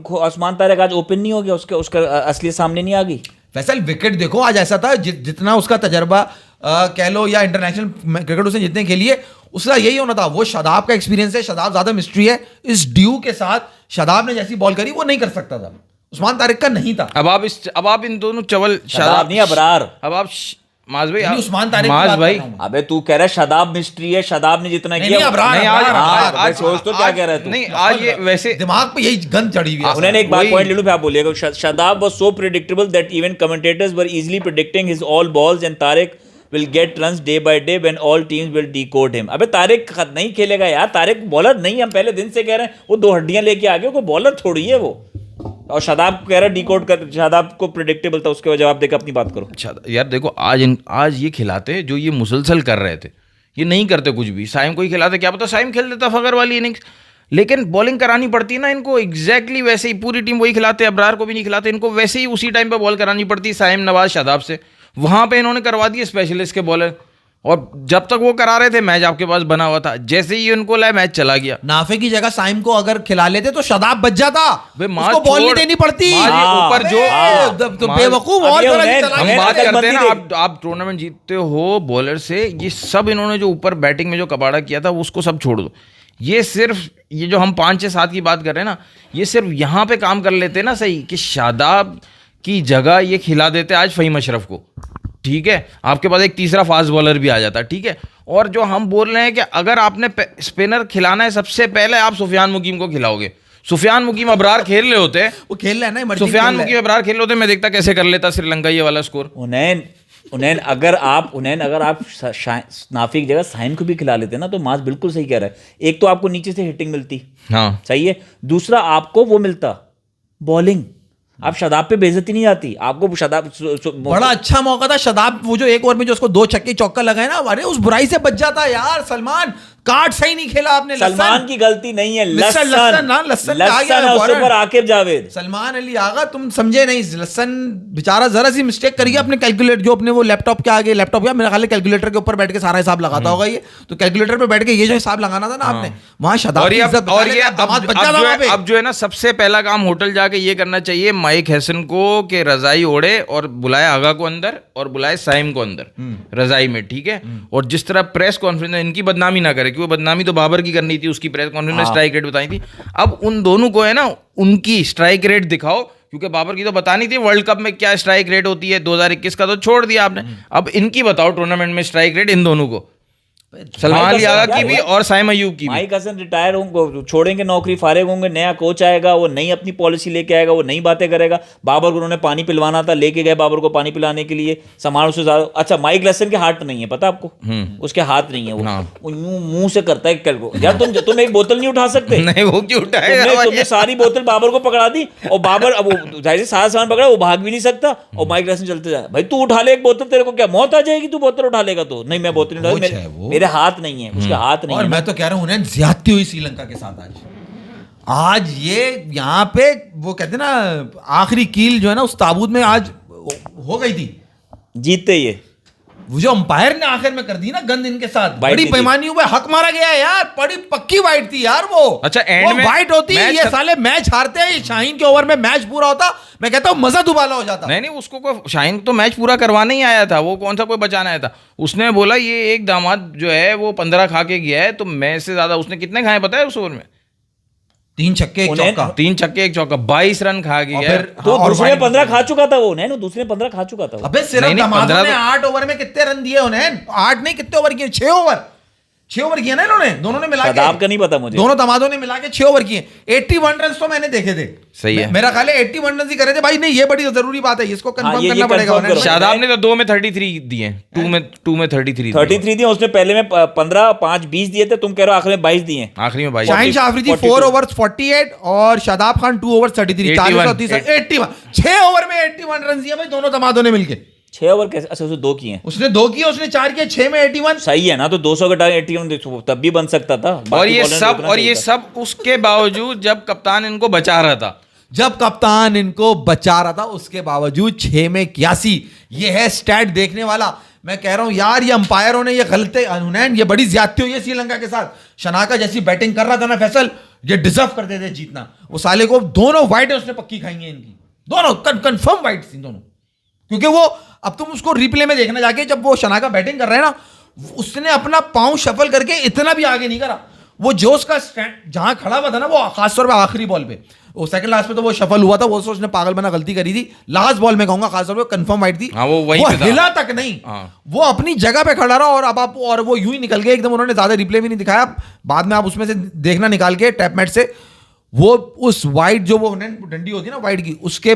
[SPEAKER 3] उस्मान तारिक आज ओपन नहीं हो गया, उसका असलियत सामने नहीं आ गई।
[SPEAKER 2] फैसल विकेट देखो आज ऐसा था, जितना उसका तजर्बा कह लो या इंटरनेशनल क्रिकेट उसने जितने के लिए, उसका यही होना था। वो शादाब का एक्सपीरियंस है, शादाब ज्यादा मिस्ट्री है, इस ड्यू के साथ शादाब ने जैसी बॉल करी वो नहीं कर सकता था, उस्मान तारिक का नहीं था।
[SPEAKER 1] अब आप इन दोनों चवल
[SPEAKER 3] शादाब नहीं, अबरार।
[SPEAKER 1] अब आप माज भाई,
[SPEAKER 2] नहीं, उस्मान तारिक की
[SPEAKER 1] माज
[SPEAKER 2] बात
[SPEAKER 1] भाई,
[SPEAKER 2] कर रहा हूं मैं।
[SPEAKER 3] अबे तू कह रहा है शादाब मिस्ट्री है, शादाब ने जितना
[SPEAKER 2] नहीं,
[SPEAKER 3] किया
[SPEAKER 2] नहीं, अबरार,
[SPEAKER 1] नहीं, आज-
[SPEAKER 2] अबरार,
[SPEAKER 1] आज-
[SPEAKER 3] सोच तो क्या कह रहा है तू?
[SPEAKER 1] नहीं आज ये वैसे
[SPEAKER 2] दिमाग पे यही गंद चढ़ी हुई है।
[SPEAKER 3] उन्होंने एक बात
[SPEAKER 1] वही-
[SPEAKER 3] पॉइंट ले लूं, फिर आप बोलिएगा। Shadab was so predictable that even commentators were easily predicting his all balls and Tariq will get runs day by day when all teams will decode him। अबे तारिक नहीं खेलेगा यार, तारिक बॉलर नहीं, हम पहले दिन से कह रहे हैं, वो 2 हड्डियां लेके आ गए, कोई बॉलर थोड़ी है वो। और शादाब कह रहा है डिकोड कर, शादाब को प्रेडिक्टेबल था, उसके जवाब देकर अपनी बात करो।
[SPEAKER 1] यार देखो आज ये खिलाते जो ये मुसलसल कर रहे थे, ये नहीं करते कुछ भी। साइम को ही खिलाते, क्या पता साइम खेल देता फगर वाली इनिंग्स। लेकिन बॉलिंग करानी पड़ती है ना इनको एग्जैक्टली वैसे ही, पूरी टीम वही खिलाते, अबरार को भी नहीं खिलाते, इनको वैसे ही उसी टाइम पे बॉल करानी पड़ती है साइम, नवाज, शादाब से। वहाँ पे इन्होंने करवा दिए स्पेशलिस्ट के बॉलर, और जब तक वो करा रहे थे मैच आपके पास बना हुआ था, जैसे ही उनको लाए मैच चला गया।
[SPEAKER 2] नाफे की जगह साइम को अगर खिला लेते तो शादाब बच जाता, उसको बॉल नहीं देनी पड़ती।
[SPEAKER 1] ऊपर जो
[SPEAKER 2] बेवकूफ
[SPEAKER 1] हम बात करते हैं ना, आप टूर्नामेंट जीतते हो बॉलर से, ये सब इन्होंने जो ऊपर बैटिंग में जो कबाड़ा किया था उसको सब छोड़ दो। ये सिर्फ ये जो हम 5-6-7 की बात कर रहे हैं ना, ये सिर्फ यहाँ पे काम कर लेते हैं ना सही, कि शादाब की जगह ये खिला देते आज फहीम अशरफ को, ठीक है, आपके पास एक तीसरा फास्ट बॉलर भी आ जाता, ठीक है। और जो हम बोल रहे हैं कि अगर आपने स्पिनर खिलाना है, सबसे पहले आप सुफियान मुकीम को खिलाओगे। सुफियान मुकीम अबरार खेल रहे होते,
[SPEAKER 2] वो खेल रहा है ना,
[SPEAKER 1] सुफियान मुकीम अबरार खेल रहे होते, मैं देखता कैसे कर लेता श्रीलंका ये वाला स्कोर।
[SPEAKER 3] उन्हें अगर आप नाफी की जगह साइम को भी खिला लेते ना, तो मास बिल्कुल सही कह रहा है। एक तो आपको नीचे से हिटिंग मिलती,
[SPEAKER 1] हाँ
[SPEAKER 3] सही है, दूसरा आपको वो मिलता बॉलिंग, आप शादाब पे बेइज्जती नहीं आती आपको। शादाब
[SPEAKER 2] बड़ा अच्छा मौका था, शादाब वो जो एक ओवर में जो उसको 2 छक्के चौका लगाए ना, अरे उस बुराई से बच जाता यार। सलमान कार्ड सही नहीं खेला आपने।
[SPEAKER 3] सलमान की गलती नहीं है,
[SPEAKER 2] लस्सन
[SPEAKER 3] उसके ऊपर आकिब जावेद,
[SPEAKER 2] सलमान अली आगा तुम समझे नहीं। लस्सन बेचारा जरा सी मिस्टेक करिए अपने कैलकुलेटर, जो अपने वो लैपटॉप के आगे, लैपटॉप क्या मेरा ख्याल कैलकुलेटर के ऊपर बैठ के सारा हिसाब लगाता होगा ये, तो कैलकुलेटर पे बैठ के ये जो हिसाब लगाना था ना आपने, वहां शादाब की इज्जत
[SPEAKER 1] और ये अब जो है ना, सबसे पहला काम होटल जाके ये करना चाहिए माइक हैसन को, कि रजाई ओढ़े और बुलाए आगा को अंदर और बुलाए साइम को अंदर रजाई में, ठीक है। और जिस तरह प्रेस कॉन्फ्रेंस में इनकी बदनामी ना करे, क्योंकि बदनामी तो बाबर की करनी थी, उसकी प्रेस कॉन्फ्रेंस में स्ट्राइक रेट बताई थी। अब उन दोनों को है ना, उनकी स्ट्राइक रेट दिखाओ, क्योंकि बाबर की तो बतानी थी वर्ल्ड कप में क्या स्ट्राइक रेट होती है, 2021 का तो छोड़ दिया आपने, अब इनकी बताओ टूर्नामेंट में स्ट्राइक रेट इन दोनों को, सलमान अली आगा की भी और साइम अयूब की भी।
[SPEAKER 3] माइक हसन रिटायर होंगे, छोड़ेंगे नौकरी, फारिग होंगे, नया कोच आएगा, वो नई अपनी पॉलिसी लेके आएगा, वो नई बातें करेगा। बाबर को उन्होंने पानी पिलवाना था, लेके गए बाबर को पानी पिलाने के लिए, सामान उससे ज्यादा। अच्छा, माइक लेसन के हाथ नहीं है, पता आपको, उसके हाथ नहीं है, वो यूं मुंह से करता है कल को। यार तुम एक बोतल नहीं उठा सकते?
[SPEAKER 1] नहीं, वो क्यों उठाएगा?
[SPEAKER 3] तुमने सारी बोतल बाबर को पकड़ा दी, और बाबर अब जाहिर से सारा सामान पकड़ा, वो भाग भी नहीं सकता, और माइक लेसन चलते जाए, भाई तू उठा ले एक बोतल, तेरे को क्या मौत आ जाएगी तू बोतल उठा लेगा? तो नहीं, मैं बोतल नहीं उठा, मेरे हाथ नहीं है, उसके हाथ नहीं
[SPEAKER 2] और
[SPEAKER 3] है।
[SPEAKER 2] मैं तो कह रहा हूं उन्हें ज्यादती हुई श्रीलंका के साथ आज ये यहाँ पे वो कहते ना आखिरी कील जो है ना उस ताबूत में आज हो गई थी, जीतते ये वो जो अंपायर ने आखिर में कर दी ना गंद इनके साथ, बड़ी बेईमानी हुई, हक मारा गया है यार, बड़ी पक्की वाइट थी यार वो।
[SPEAKER 1] अच्छा, एंड में
[SPEAKER 2] वाइट होती है, ये साले मैच हारते हैं, शाहीन के ओवर में मैच पूरा होता, मैं कहता हूँ मजा दुबाला हो जाता।
[SPEAKER 1] नहीं, उसको कोई शाहीन तो मैच पूरा करवाने ही आया था, वो कौन सा कोई बचाना आया था। उसने बोला ये एक दामाद जो है वो 15 खा के गया है, तो मैं से ज्यादा उसने कितने खाए पता है उस ओवर में?
[SPEAKER 2] 3 छक्के
[SPEAKER 1] 1 चौका 22 रन खा गया।
[SPEAKER 3] तो दूसरे में 15 खा चुका था वो, नहीं दूसरे में 15 खा चुका था।
[SPEAKER 2] अबे सिर्फ दामादों ने 8 ओवर में कितने रन दिए उन्हें? 8 नहीं, कितने ओवर किए? 6 ओवर किए ना इन्होंने, दोनों ने मिला के।
[SPEAKER 3] आपका नहीं पता मुझे,
[SPEAKER 2] दोनों दामादों ने मिला के 6 ओवर किए। 81 रन तो मैंने देखे थे,
[SPEAKER 1] सही है,
[SPEAKER 2] मेरा ख्याल है 81 रन ही करे थे भाई। नहीं, ये बड़ी जरूरी बात है, इसको कंफर्म करना पड़ेगा।
[SPEAKER 1] शादाब ने तो 2 में 33 दिए, 2 में 33
[SPEAKER 3] दिए उसने, पहले में 15, 5, 20 दिए थे, तुम कह रहे हो आखिरी में 22 दिए।
[SPEAKER 1] आखिरी में 22।
[SPEAKER 2] शाहीन शाह अफरीदी 4 ओवर्स 48 और शादाब खान 2 ओवर 33, 81। 6 ओवर में 81 रन दिए भाई दोनों दामादों ने मिलके।
[SPEAKER 3] 6 ओवर कैसे? अच्छा, उसने 2 किए,
[SPEAKER 2] उसने 2 किए, उसने 4 किए, 6 में 81।
[SPEAKER 3] सही है ना, तो 200 का 81 तब भी बन सकता था।
[SPEAKER 1] और ये सब उसके बावजूद जब कप्तान इनको बचा रहा था, उसके बावजूद 6 में 81। ये है स्टैट देखने वाला। मैं कह रहा हूं यार, ये अंपायरों ने ये गलती, ये बड़ी ज्यादती हुई है श्रीलंका के साथ। शनाका जैसी बैटिंग कर रहा था ना फैसल, ये डिजर्व करते थे जीतना। वो साले को दोनों वाइट है उसने पक्की खाई है इनकी, दोनों कंफर्म वाइट थी दोनों, क्योंकि वो अब तुम उसको रिप्ले में देखना जाके, जब वो शनाका बैटिंग कर रहे हैं ना, उसने अपना पांव शफल करके इतना भी आगे नहीं करा। वो जोश का स्टैंड जहां खड़ा हुआ था ना, वो खासतौर पे आखिरी बॉल पे, वो सेकंड लास्ट पे तो वो शफल हुआ था, वो उसने पागल बना गलती करी थी। लास्ट बॉल में कहूंगा खासतौर पे कंफर्म वाइट थी। वो हिला तक नहीं, वो अपनी जगह पे खड़ा रहा, और अब आप और वो यूं ही निकल गए एकदम। उन्होंने ज्यादा रिप्ले भी नहीं दिखाया, बाद में आप उसमें से देखना निकाल के टैप मैट से, वो उस वाइट जो वो डंडी होती है ना वाइट की, उसके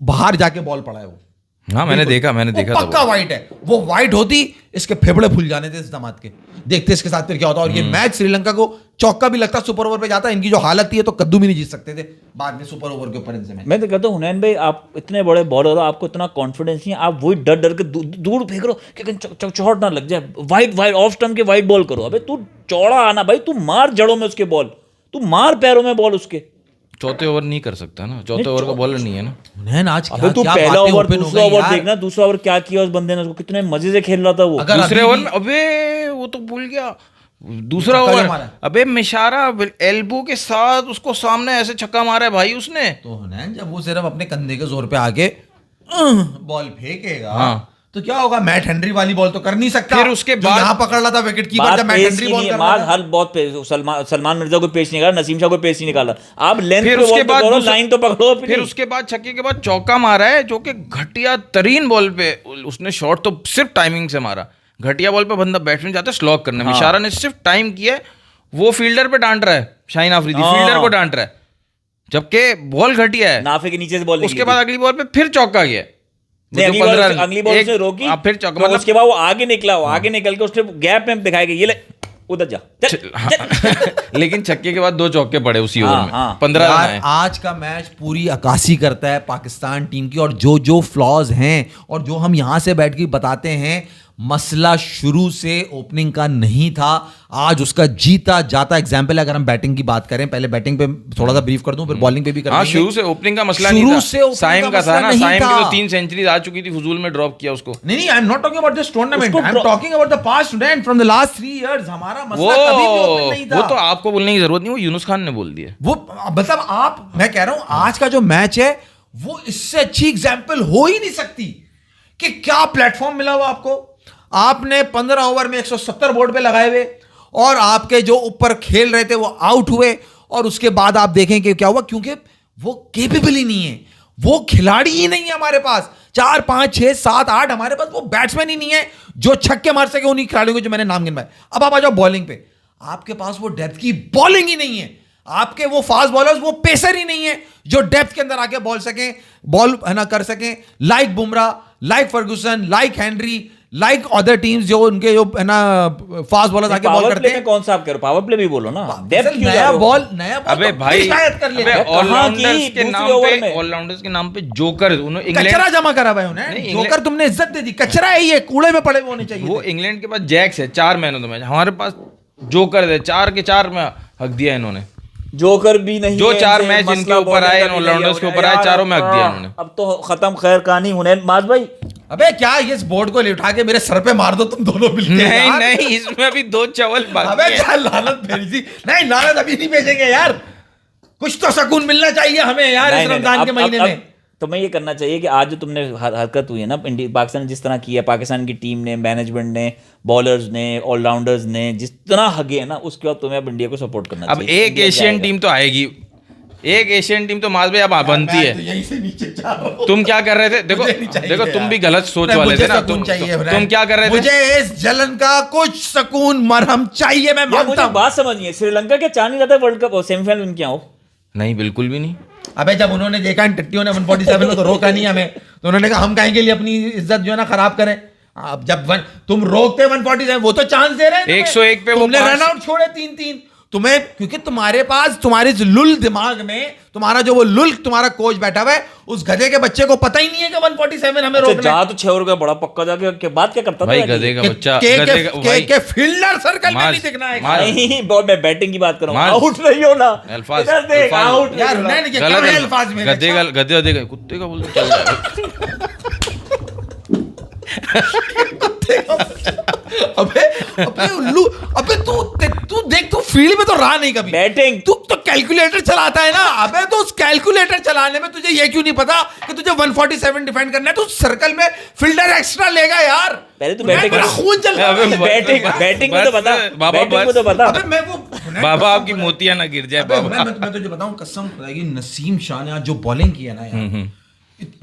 [SPEAKER 1] बाहर जाके बॉल पड़ा है वो। हाँ, मैंने देखा
[SPEAKER 2] पक्का वाइट है। वो वाइट होती, इसके फेफड़े फूल जाने थे इस दामाद के। देखते इसके साथ फिर क्या होता। और ये मैच श्रीलंका को चौका भी लगता, सुपर ओवर पे जाता। इनकी जो हालत थी, तो कद्दू भी नहीं जीत सकते थे बाद में सुपर ओवर के ऊपर इनसे।
[SPEAKER 3] मैं तो कहता हूँ हुनैन भाई, आप इतने बड़े बॉलर हो, आपको इतना कॉन्फिडेंस नहीं है, आप वही डर डर के दूर फेंक रहे हो कि चौट ना लग जाए। वाइट ऑफ स्टंप के वाइट बॉल करो। अबे तू चौड़ा आना भाई, तू मार जड़ों में उसके बॉल, तू मार पैरों में बॉल उसके।
[SPEAKER 1] चौथे ओवर नहीं कर सकता ना, चौथे ओवर का बॉलर नहीं है ना।
[SPEAKER 2] हुनैन आज
[SPEAKER 3] अबे तू
[SPEAKER 2] क्या
[SPEAKER 3] पहला
[SPEAKER 2] बातें
[SPEAKER 3] ओवर
[SPEAKER 2] open हो
[SPEAKER 3] दूसरा
[SPEAKER 2] गई
[SPEAKER 3] ओवर
[SPEAKER 2] यार।
[SPEAKER 3] देखना, दूसरा ओवर क्या किया उस बंदे ने, उसको कितने मजे से खेल रहा था वो।
[SPEAKER 2] अगर
[SPEAKER 1] दूसरे
[SPEAKER 2] अभी
[SPEAKER 1] ओवर
[SPEAKER 2] भी-
[SPEAKER 1] में अबे वो तो भूल गया, दूसरा
[SPEAKER 2] छक्का
[SPEAKER 1] ओवर
[SPEAKER 2] मारा।
[SPEAKER 1] अबे मिशारा एल्बो के साथ उसको सामने ऐसे छक्का मारा है भाई उसने।
[SPEAKER 2] तो हुनैन जब वो सिर्फ अपने कंधे के जोर पे आके बॉल फेंकेगा,
[SPEAKER 1] हाँ।
[SPEAKER 2] तो क्या होगा? मैट हेनरी वाली बॉल तो कर नहीं सकता।
[SPEAKER 1] फिर उसके
[SPEAKER 2] जो
[SPEAKER 1] बाद-
[SPEAKER 2] यहाँ पकड़ रहा था विकेट कीपर,
[SPEAKER 3] बात
[SPEAKER 2] जब मैट
[SPEAKER 3] पेस
[SPEAKER 2] हेनरी
[SPEAKER 3] की
[SPEAKER 2] बॉल
[SPEAKER 3] नहीं
[SPEAKER 2] कर
[SPEAKER 3] है,
[SPEAKER 2] रहा
[SPEAKER 3] बात
[SPEAKER 2] था।
[SPEAKER 3] हर बहुत सलमान मिर्जा को पेश नहीं करा, नसीम शाह को पेश नहीं निकाला। आप लेंथ
[SPEAKER 1] फिर
[SPEAKER 3] पे
[SPEAKER 1] उसके
[SPEAKER 3] बॉल
[SPEAKER 1] बाद
[SPEAKER 3] पकड़ो,
[SPEAKER 1] दूसरा-
[SPEAKER 3] लाइन तो पकड़ो अपनी।
[SPEAKER 1] फिर उसके बाद छक्के के बाद चौका मारा है, जो कि घटिया तरीन बॉल पे उसने शॉट तो सिर्फ टाइमिंग से मारा। घटिया बॉल पे बंदा बैट्समैन जाता है स्लॉग करने, मिशारा ने सिर्फ टाइम किया है, वो फील्डर पे डांट रहा है, शाहीन आफरीदी फील्डर को डांट रहा है, जबकि बॉल घटिया है।
[SPEAKER 3] नाफे के नीचे से बॉल
[SPEAKER 1] उसके बाद अगली बॉल पे फिर चौका गया,
[SPEAKER 3] नहीं, अगली
[SPEAKER 1] 15
[SPEAKER 3] बॉल
[SPEAKER 1] रन।
[SPEAKER 3] अगली बॉल
[SPEAKER 1] एक-
[SPEAKER 3] से रोकी,
[SPEAKER 1] हाँ, फिर चौका,
[SPEAKER 3] तो
[SPEAKER 1] मतलब
[SPEAKER 3] उसके बाद वो आगे निकला, वो आगे निकल के उसने गैप में दिखाया कि ये ले उधर जा चल, चल।
[SPEAKER 1] लेकिन छक्के के बाद 2 चौके पड़े उसी
[SPEAKER 3] हाँ,
[SPEAKER 1] ओवर में,
[SPEAKER 3] हाँ।
[SPEAKER 1] 15 रन
[SPEAKER 2] यार
[SPEAKER 1] आए।
[SPEAKER 2] आज का मैच पूरी अक्कासी करता है पाकिस्तान टीम की, और जो जो फ्लॉज हैं और जो हम यहां से बैठ के बताते हैं, मसला शुरू से ओपनिंग का नहीं था, आज उसका जीता जाता एग्जाम्पल है। अगर हम बैटिंग की बात करें, पहले बैटिंग पे थोड़ा सा ब्रीफ कर दूं, फिर बॉलिंग पे भी कर
[SPEAKER 1] हाँ,
[SPEAKER 2] देंगे।
[SPEAKER 1] शुरू से ओपनिंग का मसला
[SPEAKER 2] शुरू
[SPEAKER 1] नहीं
[SPEAKER 2] से
[SPEAKER 1] था,
[SPEAKER 2] opening
[SPEAKER 1] साइम
[SPEAKER 2] का
[SPEAKER 1] का था
[SPEAKER 2] मसला
[SPEAKER 1] ना,
[SPEAKER 2] नहीं
[SPEAKER 1] साइम की
[SPEAKER 2] था।
[SPEAKER 1] तो 3 सेंचुरीज आ चुकी थी, फजूल में ड्रॉप किया उसको।
[SPEAKER 2] नहीं, I am not talking about this tournament,
[SPEAKER 3] उसको
[SPEAKER 2] I am talking about the past tournament from the last 3 years. हमारा
[SPEAKER 1] वो
[SPEAKER 2] मसला कभी भी open नहीं था।
[SPEAKER 1] वो तो आपको बोलने की जरूरत नहीं, वो यूनुस खान ने बोल दिया।
[SPEAKER 2] वो मतलब आप, मैं कह रहा हूं आज का जो मैच है वो इससे अच्छी एग्जाम्पल हो ही नहीं सकती कि क्या प्लेटफॉर्म मिला हुआ आपको। आपने 15 ओवर में 170 बोर्ड पे लगाए हुए, और आपके जो ऊपर खेल रहे थे वो आउट हुए, और उसके बाद आप देखें कि क्या हुआ, क्योंकि वो केपेबल ही नहीं है, वो खिलाड़ी ही नहीं है हमारे पास। 4 5 6 7 8 हमारे पास वो बैट्समैन ही नहीं है जो छक्के मार सके उन्हीं खिलाड़ियों को जो मैंने नाम गिनवाए। अब आप आ जाओ बॉलिंग पे, आपके पास वो डेप्थ की बॉलिंग ही नहीं है, आपके वो फास्ट बॉलर्स, वो पेसर ही नहीं है जो डेप्थ के अंदर आके बॉल सकें, बॉल है ना कर सकें, like Bumrah, like Ferguson, like Henry, like other teams जो उनके जो है ना फास्ट बॉलर्स आके बॉल
[SPEAKER 3] पावर
[SPEAKER 2] करते
[SPEAKER 3] प्ले में
[SPEAKER 2] हैं।
[SPEAKER 3] कौन सा आप कह रहे हो? पावर प्ले भी बोलो ना, डेप्थ क्यों जा
[SPEAKER 2] नया
[SPEAKER 3] रहे हो?
[SPEAKER 2] बॉल
[SPEAKER 1] अबे
[SPEAKER 2] तो
[SPEAKER 1] भाई,
[SPEAKER 2] शायद कर लिया।
[SPEAKER 1] अबे
[SPEAKER 3] कहाँ
[SPEAKER 1] ऑलराउंडर्स
[SPEAKER 3] की
[SPEAKER 1] के नाम
[SPEAKER 3] दूसरे ओवर
[SPEAKER 1] पे,
[SPEAKER 3] में?
[SPEAKER 1] ऑलराउंडर्स के नाम पे जोकर, उन्होंने
[SPEAKER 2] कचरा
[SPEAKER 1] इंग्लैंड,
[SPEAKER 2] जमा करा भाई उन्हें,
[SPEAKER 1] नहीं,
[SPEAKER 2] जोकर तुमने इज्जत दे दी, कचरा है ये, कूड़े में पड़े होने चाहिए
[SPEAKER 1] वो
[SPEAKER 2] थे।
[SPEAKER 1] इंग्लैंड के पास जैक्स है 4 मैन ऑफ द मैच, हमारे पास जोकर है 4 के 4 में हक दिया इन्होंने।
[SPEAKER 3] जोकर भी नहीं
[SPEAKER 1] जो
[SPEAKER 3] है,
[SPEAKER 1] 4
[SPEAKER 3] इनसे
[SPEAKER 1] मैच
[SPEAKER 3] मसला
[SPEAKER 1] जिनके ऊपर
[SPEAKER 3] bowling
[SPEAKER 1] आए,
[SPEAKER 3] का भी
[SPEAKER 1] ऑलराउंडर्स
[SPEAKER 3] नहीं
[SPEAKER 1] के
[SPEAKER 3] है।
[SPEAKER 1] ऊपर आए,
[SPEAKER 3] यार,
[SPEAKER 1] चारों में हक दिया इन्होंने।
[SPEAKER 3] अब तो खत्म खैर कहानी। हुनैन माज भाई,
[SPEAKER 2] अबे क्या ये इस बोर्ड को ले उठा के मेरे सर पे मार दो तुम दोनों मिलके
[SPEAKER 1] नहीं
[SPEAKER 2] यार।
[SPEAKER 1] नहीं, इसमें अभी 2 चावल
[SPEAKER 2] अबे
[SPEAKER 1] बाकी है।
[SPEAKER 2] क्या लानत भेजी थी। नहीं, लानत अभी नहीं भेजेंगे यार, कुछ तो सुकून मिलना चाहिए हमें यार
[SPEAKER 3] नहीं,
[SPEAKER 2] इस
[SPEAKER 3] नहीं,
[SPEAKER 2] रमजान
[SPEAKER 3] अब-
[SPEAKER 2] के महीने
[SPEAKER 3] अब-
[SPEAKER 2] में।
[SPEAKER 3] तुम्हें ये करना चाहिए कि आज जो तुमने हरकत हुई है ना, पाकिस्तान ने जिस तरह की है, पाकिस्तान की टीम ने, मैनेजमेंट ने, बॉलर्स ने, ऑलराउंडर्स ने जिस तरह हगे है ना, उसके बाद तुम्हें अब इंडिया को सपोर्ट करना
[SPEAKER 1] अब
[SPEAKER 3] चाहिए।
[SPEAKER 1] एक
[SPEAKER 3] इंडिया
[SPEAKER 1] एशियन
[SPEAKER 3] जाएगा।
[SPEAKER 1] टीम तो आएगी, एक एशियन टीम तो माज भाई अब बनती
[SPEAKER 2] मैं तो
[SPEAKER 1] है।
[SPEAKER 2] यहीं से नीचे जा रहा हूँ।
[SPEAKER 1] तुम क्या कर रहे थे? देखो
[SPEAKER 2] मुझे नहीं चाहिए
[SPEAKER 1] देखो, तुम
[SPEAKER 2] यार।
[SPEAKER 1] भी गलत सोच
[SPEAKER 2] नहीं,
[SPEAKER 1] वाले
[SPEAKER 2] मुझे
[SPEAKER 1] थे ना।
[SPEAKER 2] सुकून चाहिए
[SPEAKER 1] तुम
[SPEAKER 2] ब्रांड।
[SPEAKER 1] क्या कर रहे थे?
[SPEAKER 2] मुझे इस जलन का कुछ सुकून मरहम चाहिए, मैं
[SPEAKER 3] यार
[SPEAKER 2] मांगता
[SPEAKER 3] मुझे
[SPEAKER 2] हूँ।
[SPEAKER 3] बात समझिए, श्रीलंका के चार नहीं जाता वर्ल्ड कप सेमीफाइनल उनके आओ।
[SPEAKER 1] नहीं, बिल्कुल भी नहीं।
[SPEAKER 2] अबे जब उन्होंने देखा इन टट्टियों ने 147 में तो रोका नहीं हमें, तो उन्होंने कहा हम काहे के लिए अपनी इज्जत जो है ना खराब करें। अब जब तुम रोकते 147, वो तो चांस दे रहे हैं तुम्हें।
[SPEAKER 1] 101 पे वो
[SPEAKER 2] तुमने
[SPEAKER 1] 5
[SPEAKER 2] रन आउट छोड़े 3-3 तुम्हें, क्योंकि तुम्हारे पास तुम्हारे इस लुल दिमाग में तुम्हारा जो वो लुल तुम्हारा कोच बैठा हुआ है, उस गधे के बच्चे को पता ही नहीं है कि 147 हमें रोकना है।
[SPEAKER 3] जा तो 6 ओवर का बड़ा पक्का जाके के बात क्या करता
[SPEAKER 1] भाई
[SPEAKER 3] था?
[SPEAKER 1] गधे का
[SPEAKER 2] के-
[SPEAKER 1] बच्चा,
[SPEAKER 2] के-
[SPEAKER 1] गधे
[SPEAKER 2] के-
[SPEAKER 1] का
[SPEAKER 2] के-
[SPEAKER 1] भाई।
[SPEAKER 2] के फील्डर सर्कल में
[SPEAKER 1] मार-
[SPEAKER 2] नहीं दिखना है।
[SPEAKER 1] मार-
[SPEAKER 3] नहीं बहुत, मैं बैटिंग की बात कर रहा
[SPEAKER 1] मार-
[SPEAKER 3] हूँ, आउट नहीं होना।
[SPEAKER 1] अल्फाज-
[SPEAKER 3] इधर देख,
[SPEAKER 1] अल्फाज-
[SPEAKER 3] आउट
[SPEAKER 2] यार
[SPEAKER 3] नहीं होना।
[SPEAKER 2] नहीं, क्या
[SPEAKER 1] गलत
[SPEAKER 2] है
[SPEAKER 1] है
[SPEAKER 2] अल्फाज में?
[SPEAKER 1] गधे का, गधे का कुत्ते का बोलते चल जाएगा।
[SPEAKER 2] अबे अबे उल्लू, अबे तू देख, तू फील्ड में तो रहा नहीं कभी।
[SPEAKER 3] बैटिंग
[SPEAKER 2] तू तो कैलकुलेटर चलाता है ना। अबे तो उस कैलकुलेटर चलाने में तुझे ये क्यों नहीं पता कि तुझे 147 डिफेंड करना है? तू सर्कल में फील्डर एक्स्ट्रा लेगा यार।
[SPEAKER 3] पहले तो बैटिंग
[SPEAKER 2] मेरा खून चल रहा
[SPEAKER 1] अबे
[SPEAKER 2] है।
[SPEAKER 3] बैटिंग में तो बता,
[SPEAKER 1] बाबा
[SPEAKER 3] बैटिंग में
[SPEAKER 1] बस।
[SPEAKER 3] तो बता।
[SPEAKER 2] अबे मैं वो
[SPEAKER 1] बाबा आपकी मोतियां ना गिर जाए
[SPEAKER 2] अबे
[SPEAKER 1] बाबा।
[SPEAKER 2] मैं तुझे बताऊं, कसम खुदा की, नसीम शाह ने आज जो बॉलिंग की है ना यार,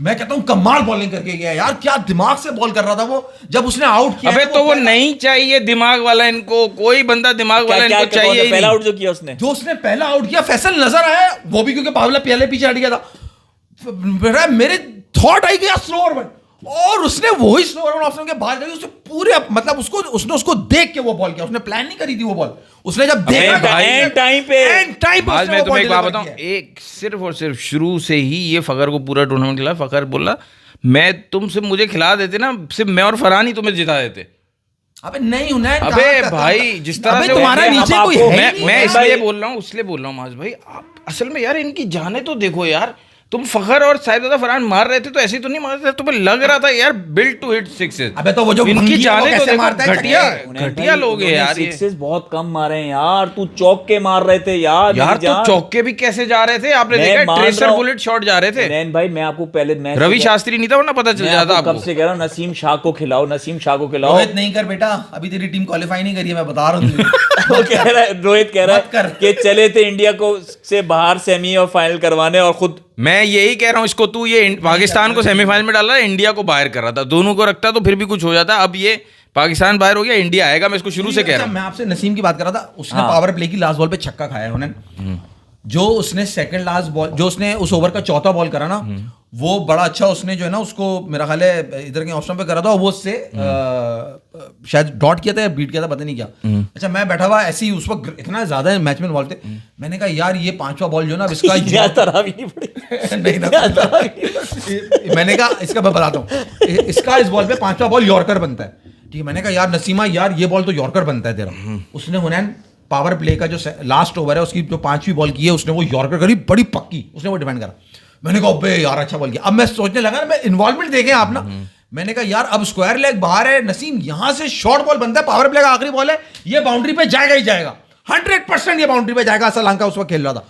[SPEAKER 2] मैं कहता हूं कमाल बॉलिंग करके गया यार। क्या दिमाग से बॉल कर रहा था वो, जब उसने आउट किया
[SPEAKER 1] अबे
[SPEAKER 2] है,
[SPEAKER 1] तो वो नहीं चाहिए दिमाग वाला इनको, कोई बंदा दिमाग वाला
[SPEAKER 3] क्या
[SPEAKER 1] इनको
[SPEAKER 3] क्या
[SPEAKER 1] चाहिए ही
[SPEAKER 3] पहला
[SPEAKER 1] नहीं।
[SPEAKER 3] आउट जो किया उसने,
[SPEAKER 2] जो उसने पहला आउट किया, फैसल नजर आया, वो भी क्योंकि पावला पहले पीछे हट गया था। मेरे थॉट आई गया स्लो ओवर, और उसने वही स्लो ओवर ऑप्शन के बाहर गई, उसने पूरे मतलब उसको देख के वो बॉल किया। उसने प्लान नहीं करी थी वो बॉल, उसने जब देखा
[SPEAKER 1] भाई,
[SPEAKER 3] एंड टाइम पे
[SPEAKER 1] आज मैं तुम्हें एक बात बताऊं, एक सिर्फ और सिर्फ शुरू से ही ये फखर को पूरा टूर्नामेंट खिला। फखर बोला मैं तुम सिर्फ मुझे खिला देते ना, सिर्फ मैं और फरहान ही तुम्हें जिता देते।
[SPEAKER 2] अबे नहीं होना है।
[SPEAKER 1] अबे भाई जिस तरह से
[SPEAKER 2] तुम्हारा नीचे कोई है ही नहीं।
[SPEAKER 1] मैं इसलिए बोल रहा हूँ, इसलिए बोल रहा हूँ माज भाई, आप असल में यार इनकी जाने तो देखो यार, तुम फखर और साहिबजादा फरहान मार रहे थे तो ऐसे ही तो नहीं मार रहे थे, तुम्हें लग रहा था यार बिल्ड टू हिट सिक्सेस।
[SPEAKER 2] अबे तो वो जो
[SPEAKER 1] इनकी
[SPEAKER 2] भंगी है, वो
[SPEAKER 1] जाने तो
[SPEAKER 2] कैसे
[SPEAKER 1] देखो,
[SPEAKER 2] मारता है,
[SPEAKER 1] घटिया लोग हैं यार ये।
[SPEAKER 3] सिक्सेस बहुत कम मारे हैं यार, तू चौक के मार रहे थे यार।
[SPEAKER 1] यार तो चौके भी कैसे जा रहे थे आपने देखा, ट्रेसर बुलेट शॉट जा रहे थे।
[SPEAKER 3] नैन भाई मैं आपको पहले मैच
[SPEAKER 1] रवि शास्त्री नहीं था वरना पता चल जाता आपको।
[SPEAKER 3] कब से कह रहा हूँ नसीम शाह को खिलाओ, नसीम शाह को खिलाओ।
[SPEAKER 2] रोहित नहीं कर बेटा, अभी तेरी टीम क्वालिफाई नहीं करी है, मैं बता रहा हूँ तुझे।
[SPEAKER 3] वो कह रहा है, रोहित कह रहा
[SPEAKER 2] मत कर।
[SPEAKER 3] है कि चले थे इंडिया को से बाहर सेमी और फाइनल करवाने और खुद।
[SPEAKER 1] मैं यही कह रहा हूँ इसको, तू ये पाकिस्तान को सेमीफाइनल में डाल रहा है, इंडिया को बाहर कर रहा था, दोनों को रखता तो फिर भी कुछ हो जाता। अब ये पाकिस्तान बाहर हो गया, इंडिया आएगा, मैं इसको शुरू से कह रहा हूँ।
[SPEAKER 2] मैं आपसे नसीम की बात कर रहा था, उसने पावर प्ले की लास्ट बॉल पे छक्का खाया है उन्होंने। जो उसने सेकंड लास्ट बॉल, जो उसने उस ओवर का चौथा बॉल करा ना, वो बड़ा अच्छा उसने जो है ना उसको मेरा ख्याल है इधर के ऑप्शन पे करा था, वो उससे शायद डॉट किया था या बीट किया था, पता नहीं क्या। अच्छा मैं बैठा हुआ ऐसे ही, उस वक्त इतना ज्यादा मैच में इन्वॉल्व थे, मैंने कहा यार ये पांचवा बॉल जो ना अब इसका नहीं ना मैंने कहा इसका मैं बताता हूँ, इसका इस बॉल पे पांचवा बॉल यॉर्कर बनता है, ठीक है। मैंने कहा यार नसीमा यार ये बॉल तो यॉर्कर बनता है तेरा। उसने हुनैन पावर प्ले का जो लास्ट ओवर है उसकी जो पांचवी बॉल की है उसने वो यॉर्कर करी, बड़ी पक्की उसने वो डिफेंड करा। मैंने कहा अबे यार अच्छा बॉल किया। अब मैं सोचने लगा ना, मैं इन्वॉल्वमेंट देखें आप ना, मैंने कहा यार अब स्क्वायर लेग बाहर है, नसीम यहां से शॉर्ट बॉल बनता है, पावर प्ले का आखिरी बॉल है, ये बाउंड्री पे जाएगा ही जाएगा, 100% ये बाउंड्री पे जाएगा। श्रीलंका उस वक्त खेल रहा था,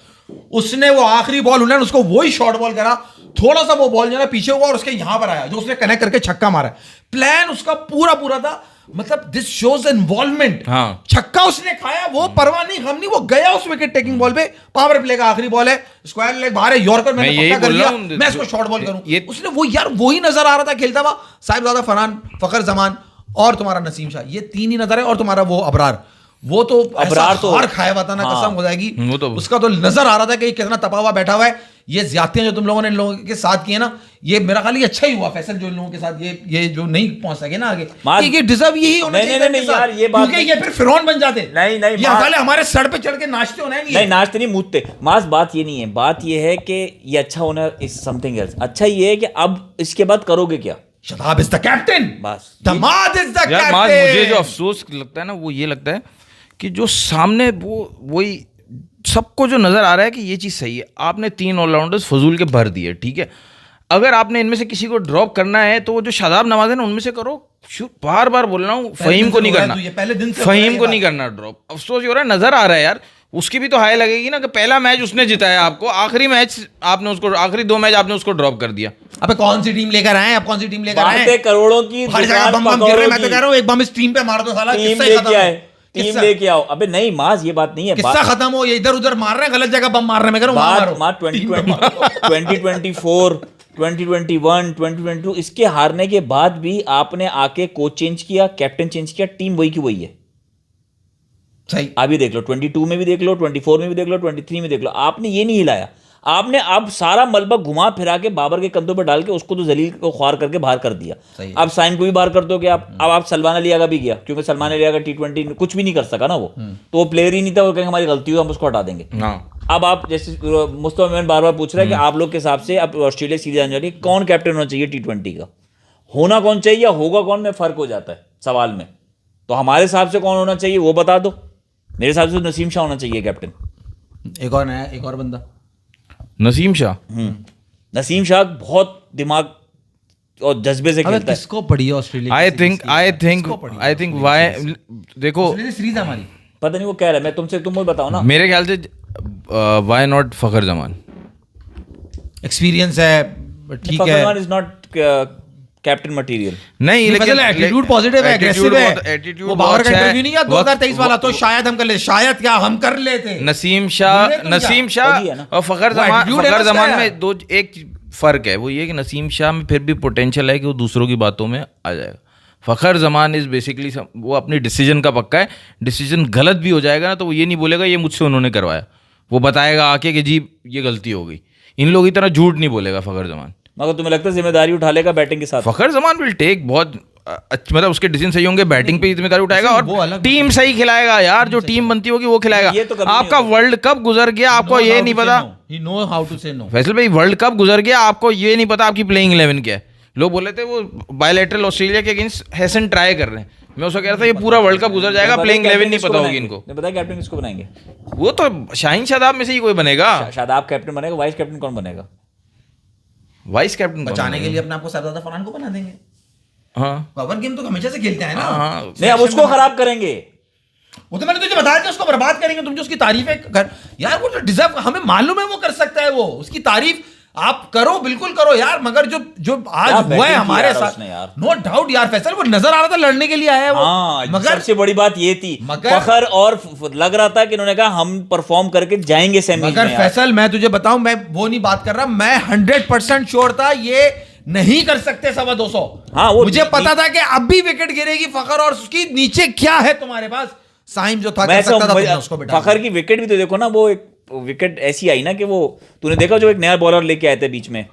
[SPEAKER 2] उसने वो आखिरी बॉल उन्होंने उसको वही शॉर्ट बॉल करा, थोड़ा सा वो बॉल जो है पीछे हुआ और उसके यहां पर आया, जो उसने कनेक्ट करके छक्का मारा। प्लान उसका पूरा था, मतलब दिस शोज इन्वॉल्वमेंट।
[SPEAKER 1] हाँ।
[SPEAKER 2] छक्का उसने खाया, वो परवाह नहीं गम नहीं, वो गया उस विकेट टेकिंग बॉल पे, पावर प्ले का आखिरी बॉल है, स्क्वायर लेग बाहर है, यॉर्कर मैंने पक्का कर दिया, मैं इसको शॉर्ट बॉल करूं। उसने वो यार वही नजर आ रहा था खेलता हुआ, साहिबजादा फरहान, फखर जमान और तुम्हारा नसीम शाह, ये तीन ही नजर है, और तुम्हारा वो अबरार, वो तो अबरार तो हार खाया हुआ था ना, कसम हो जाएगी, उसका तो नजर आ रहा था कि कितना तपा हुआ बैठा हुआ है। ये ज्यादतियां जो तुम लोगों ने इन लोगों के साथ की है ना, ये मेरा ख्याल अच्छा ही हुआ फैसल, जो इन लोगों के साथ ये जो नहीं पहुंच सके ना आगे, ये डिजर्व यही होना चाहिए यार, ये बात क्योंकि ये फिर फिरौन बन जाते।
[SPEAKER 3] नहीं
[SPEAKER 2] ये हमारे हमारे सर पे चढ़ के नाचते होना
[SPEAKER 3] नहीं, नाचते नहीं, मूतते। मास बात ये नहीं है, बात ये है कि ये अच्छा होना इज समथिंग एल्स। अच्छा ये है कि अब इसके बाद करोगे क्या?
[SPEAKER 2] शताब इज द कैप्टन,
[SPEAKER 3] बस
[SPEAKER 2] दमाद इज द
[SPEAKER 1] यार
[SPEAKER 2] कैप्टन।
[SPEAKER 1] मुझे जो अफसोस लगता है ना, वो ये लगता है कि जो सामने वही सबको जो नजर आ रहा है कि ये चीज सही है, आपने 3 ऑलराउंडर्स फजूल के भर दिए, ठीक है। अगर आपने इनमें से किसी को ड्रॉप करना है तो वो जो शादाब नवाज है ना, उनमें से करो। बार बार बोल रहा हूँ, फहीम को नहीं करना,
[SPEAKER 2] पहले दिन से
[SPEAKER 1] फहीम को नहीं करना ड्रॉप। अफसोस हो रहा है, नजर आ रहा है यार, उसकी भी तो हाई लगेगी ना कि पहला मैच उसने जिताया आपको, आखिरी मैच आपने उसको, आखिरी 2 मैच आपने उसको ड्रॉप कर दिया।
[SPEAKER 2] अबे कौन सी टीम लेकर आए, अब कौन सी टीम लेकर आए?
[SPEAKER 3] करोड़ों की
[SPEAKER 2] हर जगह बम गिर रहे हैं, मैं तो कह रहा हूँ एक बम इस टीम पे मार दो साला,
[SPEAKER 3] टीम लेके आए, टीम लेके आओ। अबे नहीं माज, ये बात नहीं है,
[SPEAKER 2] किस्सा खत्म हो, ये इधर उधर मार रहे हैं, गलत जगह बम मार रहे हैं, मैं कह रहा हूं मारो।
[SPEAKER 3] 2024, 2021, 2022 इसके हारने के बाद भी आपने आके कोच चेंज किया, कैप्टन चेंज किया, टीम वही की वही है।
[SPEAKER 2] सही,
[SPEAKER 3] अभी देख लो, 22 में भी देख लो, 24 में भी देख लो, 23 में देख लो, आपने ये नहीं हिलाया। आपने अब सारा मलबा घुमा फिरा के बाबर के कंधों पर डाल के उसको तो जलील को ख्वार करके बाहर कर दिया। अब साइन को भी बाहर कर दोगे आप। अब आप सलमान अली आगा भी गया, क्योंकि सलमान अली आगा T20 कुछ भी नहीं कर सका ना, वो तो वो प्लेयर ही नहीं था, वो कहेंगे हमारी गलती हुई, हम उसको हटा देंगे। अब आप जैसे मुस्तफा मेमन बार बार पूछ रहा है कि आप लोग के हिसाब से अब ऑस्ट्रेलिया सीरीज आने वाली, कौन कैप्टन होना चाहिए T20 का? होना कौन चाहिए या होगा कौन में फर्क हो जाता है सवाल में। तो हमारे हिसाब से कौन होना चाहिए वो बता दो। मेरे हिसाब से नसीम शाह होना चाहिए कैप्टन।
[SPEAKER 2] एक और नया, एक और बंदा
[SPEAKER 1] नसीम शाह।
[SPEAKER 3] नसीम शाह बहुत दिमाग और जज्बे से खेलता है।
[SPEAKER 2] किसको पड़ी है ऑस्ट्रेलिया?
[SPEAKER 1] आई थिंक वाई, देखो
[SPEAKER 2] सीरीज हमारी,
[SPEAKER 3] पता नहीं वो कह रहा है, मैं तुम मुझे बताओ ना।
[SPEAKER 1] मेरे ख्याल से why not Fakhar Zaman,
[SPEAKER 2] experience है, ठीक है,
[SPEAKER 3] Fakhar is not captain material.
[SPEAKER 1] नहीं लेकिन
[SPEAKER 2] एटीट्यूड पॉजिटिव है, एग्रेसिव है।
[SPEAKER 1] एटीट्यूड
[SPEAKER 2] वो बाबर का इंटरव्यू नहीं किया 2023 वाला, तो शायद हम कर ले, शायद क्या हम कर लेते।
[SPEAKER 1] नसीम शाह और फखर जमान में दो एक फर्क है, वो ये कि नसीम शाह में फिर भी पोटेंशियल है कि वो दूसरों की बातों में आ जाएगा। फखर जमान इज बेसिकली वो अपनी डिसीजन का पक्का है, डिसीजन गलत भी हो जाएगा ना तो वो ये नहीं बोलेगा ये मुझसे उन्होंने करवाया, वो बताएगा आके कि जी ये गलती हो गई। इन लोगों की तरह झूठ नहीं बोलेगा फखर जमान।
[SPEAKER 3] मगर तुम्हें लगता है जिम्मेदारी उठा लेगा बैटिंग के साथ?
[SPEAKER 1] फखर जमान विल टेक बहुत मतलब उसके डिसीजन सही होंगे, बैटिंग पे जिम्मेदारी उठाएगा और टीम सही खिलाएगा यार, जो टीम बनती होगी वो खिलाएगा।
[SPEAKER 3] तो
[SPEAKER 1] आपका वर्ल्ड कप गुजर गया, आपको ये नहीं पता, फैसल भाई वर्ल्ड कप गुजर गया, आपको ये नहीं पता आपकी प्लेइंग 11 क्या है। लोग बोले थे वो बायलैटरल ऑस्ट्रेलिया के अगेंस्ट हैसन ट्राई कर रहे हैं, मैं उसको कह रहा था ये पूरा वर्ल्ड कप गुजर जाएगा, प्लेइंग 11 नहीं पता होगी इनको।
[SPEAKER 3] नहीं पता कैप्टन किसको बनाएंगे?
[SPEAKER 1] वो तो शाहीन शादाब में से ही कोई बनेगा।
[SPEAKER 3] शादाब कैप्टन बनेगा, वाइस कैप्टन कौन बनेगा?
[SPEAKER 1] वाइस कैप्टन
[SPEAKER 2] बचाने के लिए अपने आप को साहबजादा फरहान को बना देंगे।
[SPEAKER 1] हाँ
[SPEAKER 2] पावर गेम तो हमेशा से खेलते हैं ना।
[SPEAKER 1] हाँ
[SPEAKER 3] नहीं, अब उसको खराब करेंगे।
[SPEAKER 2] वो तो मैंने तुझे बताया था, उसको बर्बाद करेंगे। तुम जो उसकी तारीफें कर यार, वो जो डिजर्व, हमें मालूम है वो कर सकता है, वो उसकी तारीफ आप करो, बिल्कुल करो यार, मगर जो जो आज हुआ है हमारे साथ, नो डाउट यार फैसल वो नजर आ रहा था लड़ने के लिए आया है वो।
[SPEAKER 3] हाँ,
[SPEAKER 2] मगर
[SPEAKER 3] सबसे बड़ी बात ये थी
[SPEAKER 2] मगर
[SPEAKER 3] फखर, और लग रहा था कि इन्होंने कहा हम परफॉर्म करके जाएंगे सेमीज में।
[SPEAKER 2] मगर फैसल मैं तुझे बताऊं, मैं वो नहीं बात कर रहा, मैं 100% श्योर था ये नहीं कर सकते 250।
[SPEAKER 3] हाँ, वो
[SPEAKER 2] मुझे पता था कि अब भी विकेट गिरेगी फखर, और उसकी नीचे क्या है तुम्हारे पास, साइम जो था कर सकता था, तुमने उसको बिठा
[SPEAKER 3] फखर की विकेट भी तो देखो ना, वो एक विकेट ऐसी आई ना कि वो तूने देखा जो एक नया बॉलर लेके आए थे बीच में,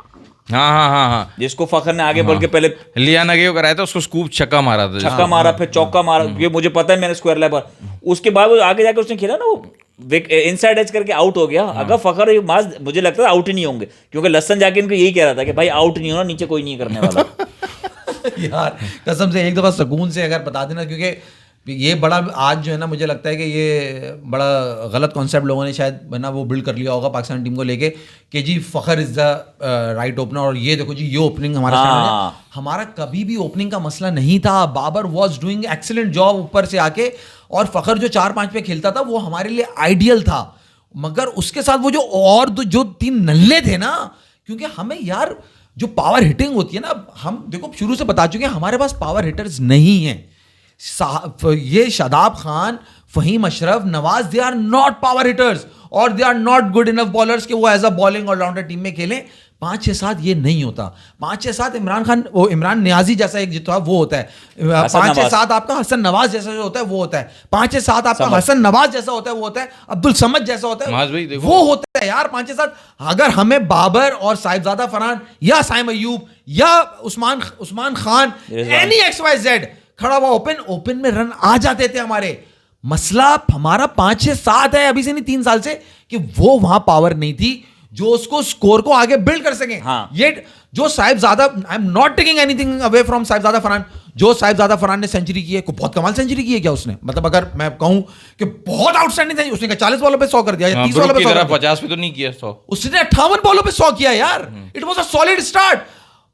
[SPEAKER 1] हाँ हाँ हाँ हाँ,
[SPEAKER 3] जिसको फखर ने आगे बढ़ के पहले
[SPEAKER 1] लिया नगे कराया था, उसको स्कूप छक्का मारा था,
[SPEAKER 3] छक्का मारा, फिर चौका मारा, ये मुझे पता है, मैंने स्क्वायर लेग पर। उसके बाद वो आगे जाके उसने खेला ना, वो इनसाइड एज करके आउट हो गया। अगर फखर ये मास मुझे लगता है आउट ही नहीं होंगे, क्योंकि लसन जाके इनको यही कह रहा था कि भाई आउट नहीं होना, नीचे कोई नहीं करने वाला।
[SPEAKER 2] यार कसम से एक दफा सुकून से अगर बता देना, क्योंकि ये बड़ा आज जो है ना, मुझे लगता है कि ये बड़ा गलत कॉन्सेप्ट लोगों ने शायद ना वो बिल्ड कर लिया होगा पाकिस्तान टीम को लेके कि जी फखर इज द राइट ओपनर, और ये देखो जी ये ओपनिंग हमारा हमारा कभी भी ओपनिंग का मसला नहीं था। Babar was doing excellent job ऊपर से आके, और फखर जो 4-5 पे खेलता था वो हमारे लिए आइडियल था। मगर उसके साथ वो जो और जो 3 नल्ले थे ना, क्योंकि हमें यार जो पावर हिटिंग होती है ना, हम देखो शुरू से बता चुके हैं हमारे पास पावर हिटर्स नहीं है। ये Shadab Khan, Faheem Ashraf, Nawaz, they are not power hitters और they are not good enough bowlers कि वो as a bowling allrounder team में खेलें। 5-6-7 ये नहीं होता। 5-6-7 इमरान खान, वो इमरान नियाजी जैसा एक जितना वो होता है। 5-6-7 आपका हसन नवाज जैसा जो होता है वो होता है। 5-6-7 आपका हसन नवाज जैसा होता है वो होता है। अब्दुल समद जैसा होता है वो होता है यार। 5-6-7 अगर हमें बाबर और साहिबजादा फरहान या साइम अयूब या उस्मान खान एनी XYZ खड़ा हुआ ओपन में रन आ जाते थे हमारे। मसला हमारा 5-6-7 है अभी से नहीं 3 साल से कि वो वहां पावर नहीं थी जो उसको स्कोर को आगे बिल्ड कर सके।
[SPEAKER 3] हाँ।
[SPEAKER 2] ये जो साहिबजादा, आई am not taking anything away from Sahibzada Farhan, जो साहिबजादा फरहान ने सेंचुरी की है, को बहुत कमाल सेंचुरी की है क्या उसने, मतलब अगर मैं कहूं कि बहुत आउटस्टैंडिंग था, उसने 40 बॉलों पे 100 कर दिया या 30 बॉलों पे 100
[SPEAKER 1] 50 पे तो नहीं किया 100,
[SPEAKER 2] उसने 58 बॉलों पे 100 किया यार। It was a solid start.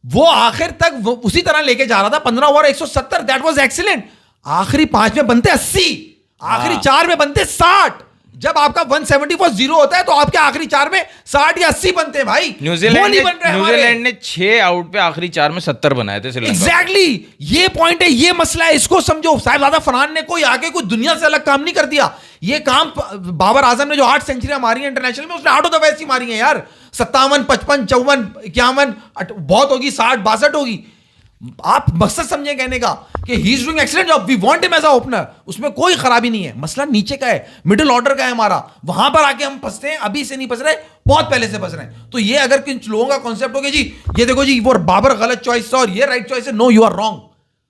[SPEAKER 2] वो आखिर तक वो उसी तरह लेके जा रहा था। 15 ओवर 170, दैट वाज एक्सीलेंट। आखिरी 5 में बनते 80, आखिरी 4 में बनते 60। जब आपका 170 पर 0 होता है तो आपके आखिरी 4 में 60 या 80 बनते हैं भाई।
[SPEAKER 1] न्यूजीलैंड ने 6 आउट पे आखिरी 4 में 70 बनाए थे श्रीलंका।
[SPEAKER 2] एग्जैक्टली ये पॉइंट है, ये मसला है, इसको समझो। साहिबजादा फरहान ने कोई आगे कोई दुनिया से अलग काम नहीं कर दिया। ये काम बाबर आजम ने जो 8 सेंचुरियां मारी हैं इंटरनेशनल में, उसने 8 तो वैसी मारी हैं यार। 57, 55, 54, 51 बहुत होगी, 60, 62 होगी। आप मकसद समझे कहने का कि he is doing excellent job, we want him as a opener, उसमें कोई खराबी नहीं है। मसला नीचे का है, मिडिल ऑर्डर का है हमारा, वहां पर आके हम फंसते हैं। अभी से नहीं फंस रहे, बहुत पहले से फंस रहे हैं। तो ये अगर कुछ लोगों का कॉन्सेप्ट हो गया जी ये देखो जी वो बाबर गलत चॉइस था और ये राइट चॉइस है, no you are wrong.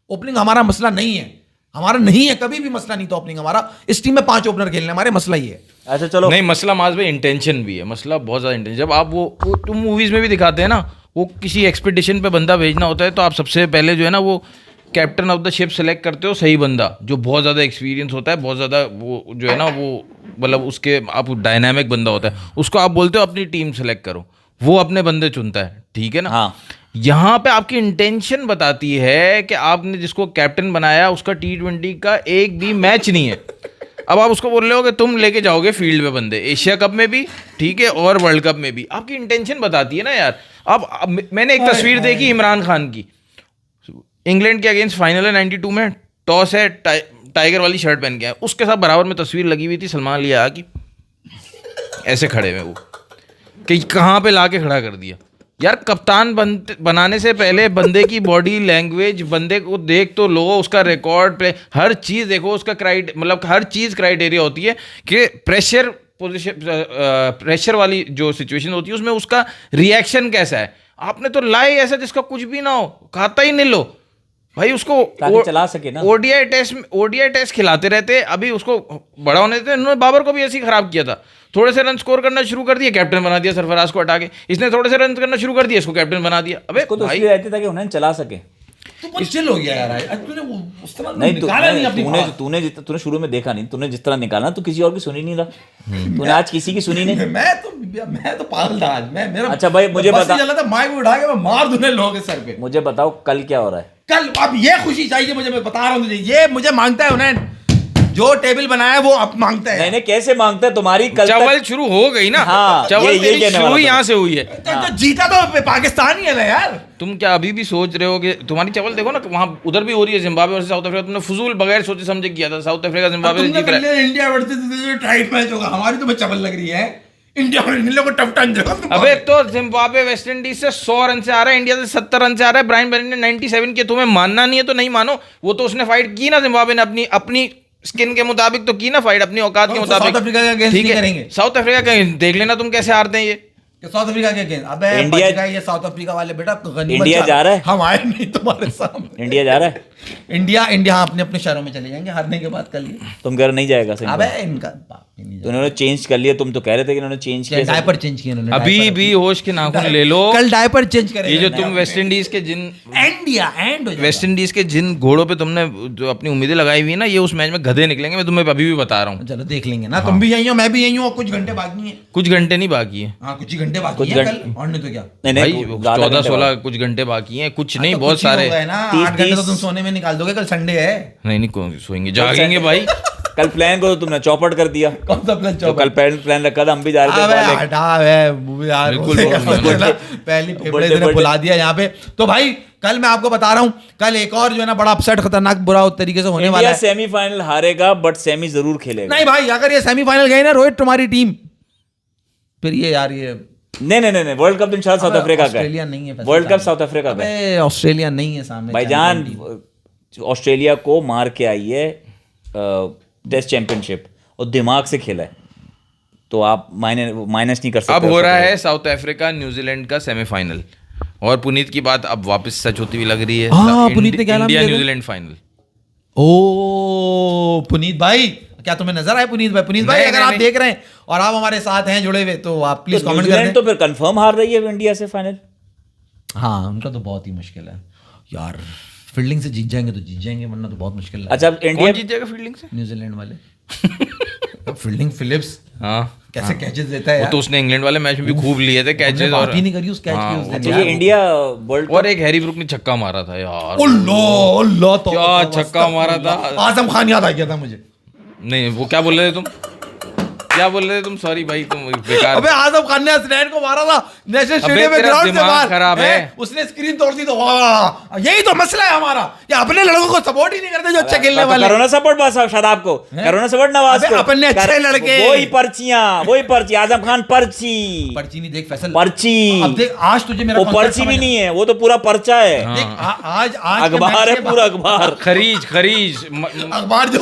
[SPEAKER 2] Opening हमारा मसला नहीं है, हमारा नहीं है, कभी भी मसला नहीं था ओपनिंग हमारा। इस टीम में 5 ओपनर खेलने हमारे, मसला ये है।
[SPEAKER 3] अच्छा चलो,
[SPEAKER 1] नहीं मसला माज भाई इंटेंशन भी है, मसला बहुत ज्यादा इंटेंशन। जब आप वो तुम मूवीज में भी दिखाते हैं ना, वो किसी एक्सपीडिशन पे बंदा भेजना होता है तो आप सबसे पहले जो है ना वो captain of the ship select करते हो, सही बंदा जो बहुत ज़्यादा एक्सपीरियंस होता है, बहुत ज़्यादा वो जो है ना वो मतलब उसके आप डायनामिक बंदा होता है, उसको आप बोलते हो अपनी टीम सेलेक्ट करो, वो अपने बंदे चुनता है, ठीक है ना।
[SPEAKER 3] हाँ।
[SPEAKER 1] यहाँ पे आपकी इंटेंशन बताती है कि आपने जिसको कैप्टन बनाया उसका T20 का एक भी मैच नहीं है। अब आप उसको बोल रहे हो कि तुम लेके जाओगे फील्ड में बंदे एशिया कप में भी, ठीक है, और वर्ल्ड कप में भी। आपकी इंटेंशन बताती है ना यार। अब मैंने एक तस्वीर देखी इमरान खान की, इंग्लैंड के अगेंस्ट फाइनल है 92 में, टॉस है, टाइगर वाली शर्ट पहन के है, उसके साथ बराबर में तस्वीर लगी हुई थी सलमान अली की, ऐसे खड़े में वो कि कहाँ पे लाके खड़ा कर दिया यार। कप्तान बनाने से पहले बंदे की बॉडी लैंग्वेज, बंदे को देख तो लो, उसका रिकॉर्ड पे हर चीज़ देखो, उसका मतलब हर चीज़ क्राइटेरिया होती है कि प्रेशर वाली जो सिचुएशन होती है उसमें उसका रिएक्शन कैसा है। आपने तो लाई ऐसा जिसका कुछ भी ना हो, खाता ही नहीं लो भाई, उसको
[SPEAKER 3] चला सके ना।
[SPEAKER 1] ओडीआई टेस्ट खिलाते रहते, अभी उसको बड़ा होने देते। उन्होंने बाबर को भी ऐसे ही खराब किया था, थोड़े से रन स्कोर करना शुरू कर दिया, कैप्टन बना दिया सरफराज को हटा के, इसने थोड़े से रन करना शुरू कर दिया, इसको कैप्टन बना दिया। अबे
[SPEAKER 3] तो इसलिए रहते था कि उन्हें चला सके।
[SPEAKER 2] तू बहुत चिल हो गया यार आज तूने उस तरह
[SPEAKER 3] नहीं
[SPEAKER 2] निकाला नहीं अपनी बात।
[SPEAKER 3] तूने शुरू में देखा नहीं, तूने जिस तरह निकाला तू किसी और की सुनी नहीं रहा, तूने आज किसी की सुनी नहीं।
[SPEAKER 2] मैं तो पागल था आज, मैं मेरा
[SPEAKER 3] अच्छा भाई, मुझे
[SPEAKER 2] बस
[SPEAKER 3] बता,
[SPEAKER 2] चला था माइक उठा के मैं मार दूंगा लोगों के सर पे।
[SPEAKER 3] मुझे बताओ कल क्या हो रहा है?
[SPEAKER 2] कल अब ये खुशी चाहिए मुझे, मैं बता रहा हूँ तुझे, ये मुझे मांगता है उन्हें जो टेबल बनाया वो अब मांगता है।
[SPEAKER 3] नहीं कैसे मांगता है? तुम्हारी कल
[SPEAKER 1] चवल शुरू हो गई ना।
[SPEAKER 3] हाँ,
[SPEAKER 1] चवल
[SPEAKER 3] ये
[SPEAKER 1] तेरी
[SPEAKER 3] कहने
[SPEAKER 1] शुरू
[SPEAKER 3] वाला था।
[SPEAKER 1] यहाँ से हुई है।
[SPEAKER 2] तो जीता तो पाकिस्तान ही है ना यार।
[SPEAKER 1] तुम क्या अभी भी सोच रहे हो कि तुम्हारी चवल देखो ना वहाँ उधर भी हो रही है जिम्बाब्वे और साउथ अफ्रीका, तुमने फजूल बगैर सोचे समझे किया था। साउथ अफ्रीका जिम्बाब्वे से जीत रहा है।
[SPEAKER 2] इंडिया वर्सेस टाइट मैच होगा, हमारी तो चवल लग रही है। इंडिया और इन लोगों को टफ टाइम देगा।
[SPEAKER 1] अबे तो जिम्बाब्वे वेस्ट इंडीज से 100 रन से आ रहा है, इंडिया से 70 रन से आ रहा है। ब्रायन बेरी ने 97 किए। तुम्हें मानना नहीं है तो नहीं मानो, वो तो उसने फाइट की ना जिम्बाब्वे ने अपनी स्किन के मुताबिक तो की ना फाइट, अपनी औकात के मुताबिक।
[SPEAKER 2] साउथ अफ्रीका का अगेंस्ट
[SPEAKER 1] ठीक
[SPEAKER 2] नहीं
[SPEAKER 1] है,
[SPEAKER 2] करेंगे।
[SPEAKER 1] साउथ अफ्रीका का देख लेना तुम कैसे हारते हैं ये।
[SPEAKER 2] साउथ अफ्रीका के अगेंस्ट अबे
[SPEAKER 3] इंडिया-
[SPEAKER 2] बच गए ये साउथ अफ्रीका वाले बेटा।
[SPEAKER 3] इंडिया जा रहा है?
[SPEAKER 2] हम आए नहीं तुम्हारे सामने।
[SPEAKER 3] इंडिया जा रहा है?
[SPEAKER 2] इंडिया अपने अपने शहरों में चले जाएंगे हारने के बाद कल।
[SPEAKER 3] तुम घर नहीं जाएगा सही?
[SPEAKER 2] अबे इनका बाप ही नहीं
[SPEAKER 3] तो इन्होंने चेंज कर लिया, तुम तो कह रहे थे कि इन्होंने चेंज
[SPEAKER 2] जाएगा।
[SPEAKER 3] किया।
[SPEAKER 2] डायपर चेंज किए इन्होंने।
[SPEAKER 1] अभी भी होश के नाखून ले लो।
[SPEAKER 2] कल डायपर चेंज
[SPEAKER 1] ये
[SPEAKER 2] करेंगे।
[SPEAKER 1] जो तुम वेस्ट इंडीज के जिन
[SPEAKER 2] इंडिया एंड
[SPEAKER 1] वेस्ट इंडीज के जिन घोड़ों पे तुमने जो अपनी उम्मीदें लगाई हुई है ना, ये उस मैच में गधे निकलेंगे। मैं तुम्हें अभी भी बता रहा हूँ।
[SPEAKER 2] चलो देख लेंगे ना। तुम भी यही हो, मैं भी यही हूँ, और कुछ घंटे बाकी हैं।
[SPEAKER 1] कुछ घंटे नहीं बाकी है
[SPEAKER 2] हाँ कुछ ही घंटे बाकी
[SPEAKER 3] कुछ
[SPEAKER 2] हैं
[SPEAKER 3] घंटे-
[SPEAKER 2] कल, और नहीं तो क्या।
[SPEAKER 3] नहीं
[SPEAKER 1] भाई,
[SPEAKER 3] ज़्यादा
[SPEAKER 1] 14-16 कुछ घंटे बाकी हैं। कुछ नहीं,
[SPEAKER 2] तो
[SPEAKER 1] बहुत
[SPEAKER 2] कुछ ही
[SPEAKER 1] सारे।
[SPEAKER 2] हो गए ना।
[SPEAKER 3] 30
[SPEAKER 2] 8 घंटे तो तुम सोने में निकाल दोगे, कल संडे है।
[SPEAKER 1] नहीं कौन सोएंगे, जागेंगे भाई।
[SPEAKER 3] कल प्लान करो, तुमने चौपट कर दिया।
[SPEAKER 2] कौन सा प्लान
[SPEAKER 3] जो कल प्लान रखा था, हम भी जा रहे थे
[SPEAKER 2] अबे
[SPEAKER 3] बाले।
[SPEAKER 2] हटा बे यार,
[SPEAKER 1] बिल्कुल
[SPEAKER 2] उसे
[SPEAKER 1] बोल
[SPEAKER 2] क्या
[SPEAKER 1] दिया
[SPEAKER 2] बोला, पहली फेफड़े
[SPEAKER 3] बर्थडे-
[SPEAKER 2] इन्होंने बुला दिया यहाँ पे। तो भाई कल मैं आपको बता रहा हूँ, कल एक और जो है ना बड़ा अपसेट खतरनाक बुरा तरीके से होने वाला
[SPEAKER 3] इंडिया
[SPEAKER 2] है।
[SPEAKER 3] सेमीफाइनल हारेगा, बट सेमी जरूर खेलेगा।
[SPEAKER 2] नहीं भाई, अगर ये सेमीफाइनल गई ना रोहित तुम्हारी टीम, फिर ये यार ये
[SPEAKER 3] नहीं, वर्ल्ड कप तो इंशाल्लाह साउथ अफ्रीका का
[SPEAKER 2] ऑस्ट्रेलिया नहीं है।
[SPEAKER 3] है। वर्ल्ड कप साउथ अफ्रीका का है।
[SPEAKER 2] अबे ऑस्ट्रेलिया नहीं है सामने
[SPEAKER 3] भाईजान, ऑस्ट्रेलिया को मार के आई है टेस्ट चैंपियनशिप, और दिमाग से खेला है, तो आप माइनस नहीं कर सकते।
[SPEAKER 1] अब हो रहा है साउथ अफ्रीका न्यूजीलैंड का सेमीफाइनल, और पुनीत की बात अब वापस सच होती हुई लग रही है।
[SPEAKER 2] हाँ, पुनीत ने क्या नाम
[SPEAKER 1] इंडिया
[SPEAKER 2] दिया था?
[SPEAKER 1] New Zealand final.
[SPEAKER 2] ओ पुनीत भाई, क्या तुम्हें नजर आए पुनीत भाई? पुनीत भाई
[SPEAKER 1] नहीं,
[SPEAKER 2] अगर
[SPEAKER 1] नहीं,
[SPEAKER 2] आप
[SPEAKER 1] नहीं।
[SPEAKER 2] देख रहे हैं और आप हमारे साथ हैं जुड़े हुए, तो आप प्लीज
[SPEAKER 3] तो
[SPEAKER 2] कमेंट कर
[SPEAKER 3] न्यूजीलैंड
[SPEAKER 2] दें।
[SPEAKER 3] तो फिर कंफर्म हार रही है इंडिया से फाइनल।
[SPEAKER 2] हाँ उनका तो बहुत ही मुश्किल है यार। फील्डिंग से जीत जाएंगे तो जीत जाएंगे, वरना तो बहुत मुश्किल है।
[SPEAKER 3] अच्छा, अब इंडिया
[SPEAKER 1] कौन जीत जाएगा फील्डिंग से?
[SPEAKER 2] न्यूजीलैंड वाले फील्डिंग फिलिप्स
[SPEAKER 1] हाँ,
[SPEAKER 2] कैसे कैचेस देता है
[SPEAKER 1] वो
[SPEAKER 2] यार।
[SPEAKER 1] तो उसने इंग्लैंड वाले मैच में भी खूब लिए थे
[SPEAKER 2] हमने
[SPEAKER 1] कैचेस।
[SPEAKER 2] बात
[SPEAKER 1] और
[SPEAKER 2] ही नहीं करी उस कैच
[SPEAKER 1] हाँ,
[SPEAKER 2] की उस दिन
[SPEAKER 3] अच्छा,
[SPEAKER 2] यार।
[SPEAKER 3] ये इंडिया वर्ल्ड
[SPEAKER 1] और एक हैरी ब्रूक ने छक्का मारा था यार।
[SPEAKER 2] अल्लाह तो
[SPEAKER 1] क्या छक्का मारा था।
[SPEAKER 2] आजम खान याद आ गया था मुझे।
[SPEAKER 1] नहीं, वो क्या बोल रहे थे तुम? क्या बोल रहे थे तुम? सॉरी भाई, तुम बेकार।
[SPEAKER 2] अबे आजम खान ने हसनैन को मारा था नेशनल
[SPEAKER 1] अबे
[SPEAKER 2] स्टेडियम में,
[SPEAKER 1] तेरा
[SPEAKER 2] ग्राउंड से
[SPEAKER 1] दिमाग
[SPEAKER 2] बाहर
[SPEAKER 1] खराब है।
[SPEAKER 2] उसने स्क्रीन तोड़ दी। तो वाह, यही तो मसला है हमारा, कि अपने लड़कों को सपोर्ट ही नहीं करते जो अच्छा खेलने वाले।
[SPEAKER 3] करो ना सपोर्ट बस शादाब को, करो ना सपोर्ट नवाज
[SPEAKER 2] अबे
[SPEAKER 3] को।
[SPEAKER 2] अपने अच्छे लड़के।
[SPEAKER 3] वही पर्ची आजम खान पर्ची
[SPEAKER 2] पर्ची नहीं देख फैसल,
[SPEAKER 3] पर्ची।
[SPEAKER 2] अब देख आज तुझे मेरा
[SPEAKER 3] वो
[SPEAKER 2] concept
[SPEAKER 3] पर्ची भी
[SPEAKER 2] समझ
[SPEAKER 3] नहीं है, वो तो पूरा पर्चा है।
[SPEAKER 2] देख आज आज के
[SPEAKER 3] अखबार
[SPEAKER 2] मैच
[SPEAKER 3] है,
[SPEAKER 2] के
[SPEAKER 3] पूरा
[SPEAKER 2] बाद-
[SPEAKER 3] अखबार।
[SPEAKER 1] खरीज
[SPEAKER 2] अखबार जो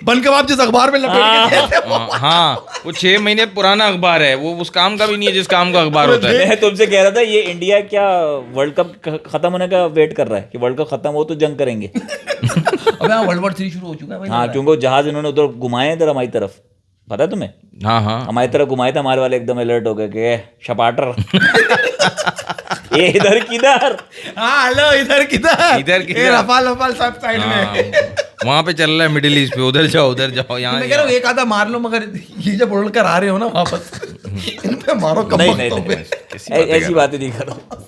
[SPEAKER 2] बन कबाब जिस अखबार में लपेट के देते हैं, वो-
[SPEAKER 1] हाँ, वो 6 महीने पुराना अखबार है। वो उस काम का भी नहीं है जिस काम का अखबार होता है।
[SPEAKER 3] मैं तुमसे कह रहा था, ये इंडिया क्या वर्ल्ड कप खत्म होने का वेट कर रहा है कि वर्ल्ड कप खत्म हो तो जंग करेंगे।
[SPEAKER 2] अबे वर्ल्ड वॉर 3 शुरू हो चुका है भाई।
[SPEAKER 3] हाँ, क्योंकि जहाज इन्होंने उधर घुमाए इधर हमारी तरफ, पता है तुम्हें?
[SPEAKER 1] हाँ हाँ,
[SPEAKER 3] हमारी तरफ घुमाए थे, हमारे वाले एकदम अलर्ट हो गए कि शपाटर ये इधर किधर।
[SPEAKER 2] हाँ हेलो, इधर किधर
[SPEAKER 1] इधर किधर?
[SPEAKER 2] ये रफाल वफाल सब साइड में।
[SPEAKER 1] वहां पे चल रहा है मिडिल ईस्ट पे। उधर जाओ, उधर जाओ, यहाँ
[SPEAKER 2] मैं कह रहा हूँ एक आधा मार लो, मगर ये जब उड़ कर आ रहे हो ना वापस, इन पे मारो कम
[SPEAKER 3] नहीं
[SPEAKER 2] वक्तों पे।
[SPEAKER 3] ऐसी बातें नहीं करो।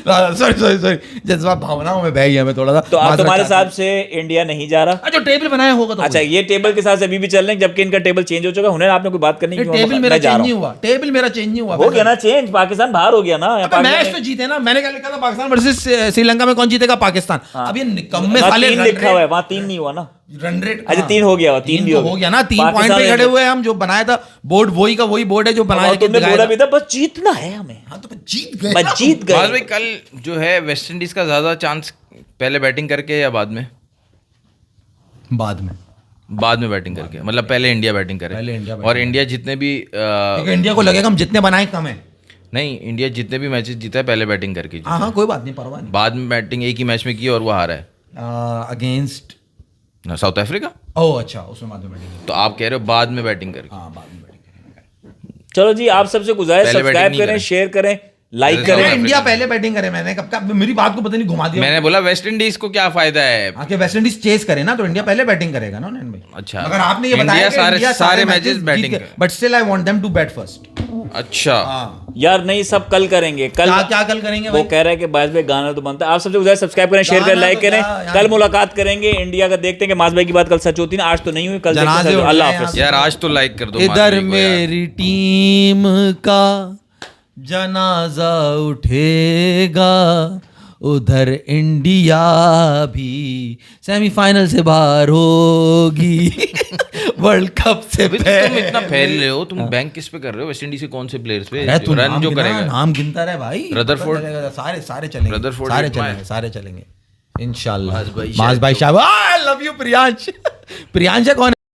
[SPEAKER 2] सॉरी जज्बात भावनाओं में बह गया मैं थोड़ा सा।
[SPEAKER 3] तो आप
[SPEAKER 2] माजरत
[SPEAKER 3] तुम्हारे
[SPEAKER 2] चाहता
[SPEAKER 3] हिसाब से इंडिया नहीं जा रहा?
[SPEAKER 2] हूं। जो टेबल बनाया होगा तो
[SPEAKER 3] अच्छा, ये टेबल के साथ अभी भी चल रहे हैं, जबकि इनका टेबल चेंज हो चुका है। हुनर, आपने कोई बात करनी?
[SPEAKER 2] टेबल मेरा चेंज नहीं हुआ, टेबल मेरा चेंज नहीं हुआ।
[SPEAKER 3] हो गया ना चेंज, पाकिस्तान बाहर हो गया ना।
[SPEAKER 2] अबे मैच तो जीते ना। मैंने क्या लिखा था, पाकिस्तान वर्सेस श्रीलंका में कौन जीतेगा? पाकिस्तान। अब ये निकम्मे साले
[SPEAKER 3] 3 लिखा हुआ है, वहां 3 नहीं हुआ ना।
[SPEAKER 2] रन रेट
[SPEAKER 3] अच्छा 3 हो गया, 3 भी
[SPEAKER 2] तो हो गया ना। 3 पॉइंट पे खड़े हुए हैं हम। जो बनाया था बोर्ड वही का वही बोर्ड है जो बनाया
[SPEAKER 3] और तुमने बोला भी था बस जीतना है हमें।
[SPEAKER 2] हाँ तो जीत गए,
[SPEAKER 3] बस जीत
[SPEAKER 1] बाज
[SPEAKER 3] गए।
[SPEAKER 1] भाई, कल जो है वेस्ट इंडीज का ज्यादा चांस पहले बैटिंग करके या बाद में?
[SPEAKER 2] बाद में
[SPEAKER 1] बैटिंग करके, मतलब पहले इंडिया बैटिंग करे।
[SPEAKER 2] पहले इंडिया
[SPEAKER 1] और इंडिया जितने भी
[SPEAKER 2] क्योंकि इंडिया को लगेगा हम जितने बनाए कम है।
[SPEAKER 1] नहीं, इंडिया जितने भी मैचेस जीता है पहले बैटिंग करके जीता।
[SPEAKER 2] हाँ कोई बात नहीं, परवाह नहीं।
[SPEAKER 1] बाद में बैटिंग एक ही मैच में की और वो हारा है
[SPEAKER 2] अगेंस्ट
[SPEAKER 1] साउथ अफ्रीका।
[SPEAKER 2] ओह अच्छा, उसमें बाद में बैटिंग।
[SPEAKER 1] तो आप कह रहे हो बाद में बैटिंग करके?
[SPEAKER 2] हाँ बाद में बैटिंग।
[SPEAKER 3] चलो जी, आप सबसे गुजारिश,
[SPEAKER 1] पहले बैटिंग
[SPEAKER 3] सब्सक्राइब
[SPEAKER 1] नहीं
[SPEAKER 3] करें,
[SPEAKER 1] करें।
[SPEAKER 3] शेयर करें, लाइक
[SPEAKER 1] South
[SPEAKER 3] करें।
[SPEAKER 1] Africa।
[SPEAKER 2] इंडिया पहले बैटिंग करे, मैंने कब का मेरी बात को पता नहीं घुमा दिया।
[SPEAKER 1] मैंने बोला वेस्ट इंडीज को क्या फायदा है।
[SPEAKER 2] आके वेस्ट इंडीज चेस करे ना तो इंडिया पहले बैटिंग करेगा ना नैन भाई।
[SPEAKER 1] अच्छा।
[SPEAKER 2] अगर आपने ये
[SPEAKER 1] इंडिया
[SPEAKER 2] बताया कि
[SPEAKER 1] सारे-
[SPEAKER 2] इंडिया
[SPEAKER 1] सारे matches batting
[SPEAKER 2] batting, but still I want them to bat first.
[SPEAKER 1] अच्छा
[SPEAKER 3] यार नहीं, सब कल करेंगे। कल
[SPEAKER 2] क्या कल करेंगे
[SPEAKER 3] वो
[SPEAKER 2] भाई?
[SPEAKER 3] कह रहा है कि बाज भाई गाना तो बनता है। आप सबसे उधर सब्सक्राइब करें, शेयर करें,
[SPEAKER 2] गाना
[SPEAKER 3] लाइक
[SPEAKER 2] तो
[SPEAKER 3] करें।
[SPEAKER 2] क्या,
[SPEAKER 3] कल मुलाकात करेंगे इंडिया का, देखते हैं कि माज भाई की बात कल सच होती है। आज तो नहीं हुई, कल देखते हैं
[SPEAKER 2] जनाजे
[SPEAKER 3] सच।
[SPEAKER 2] उड़ रहे
[SPEAKER 3] अल्लाह
[SPEAKER 2] हैं
[SPEAKER 3] हाफिज।
[SPEAKER 1] यार आज तो लाइक कर दो
[SPEAKER 2] इधर
[SPEAKER 1] माधवी को यार।
[SPEAKER 2] मेरी टीम का जनाजा उठेगा, उधर इंडिया भी सेमीफाइनल से बाहर होगी वर्ल्ड कप से
[SPEAKER 1] अभी तो तुम
[SPEAKER 2] पहले।
[SPEAKER 1] इतना फैल रहे हो, तुम बैंक किस पे कर रहे हो? वेस्ट इंडीज के कौन से प्लेयर्स पे?
[SPEAKER 2] अरे तू
[SPEAKER 1] रन
[SPEAKER 2] नाम
[SPEAKER 1] जो
[SPEAKER 2] गिना,
[SPEAKER 1] करेगा
[SPEAKER 2] नाम गिनता रहे भाई।
[SPEAKER 1] रदरफोर्ड।
[SPEAKER 2] पता चलेगा, सारे चलेंगे,
[SPEAKER 1] रदरफोर्ड
[SPEAKER 2] सारे
[SPEAKER 1] एक
[SPEAKER 2] चलेंगे,
[SPEAKER 1] में।
[SPEAKER 2] सारे चलेंगे इंशाल्लाह।
[SPEAKER 1] माज भाई
[SPEAKER 2] माज भाई शाबाश, I love you Priyansh. Priyansh है कौन?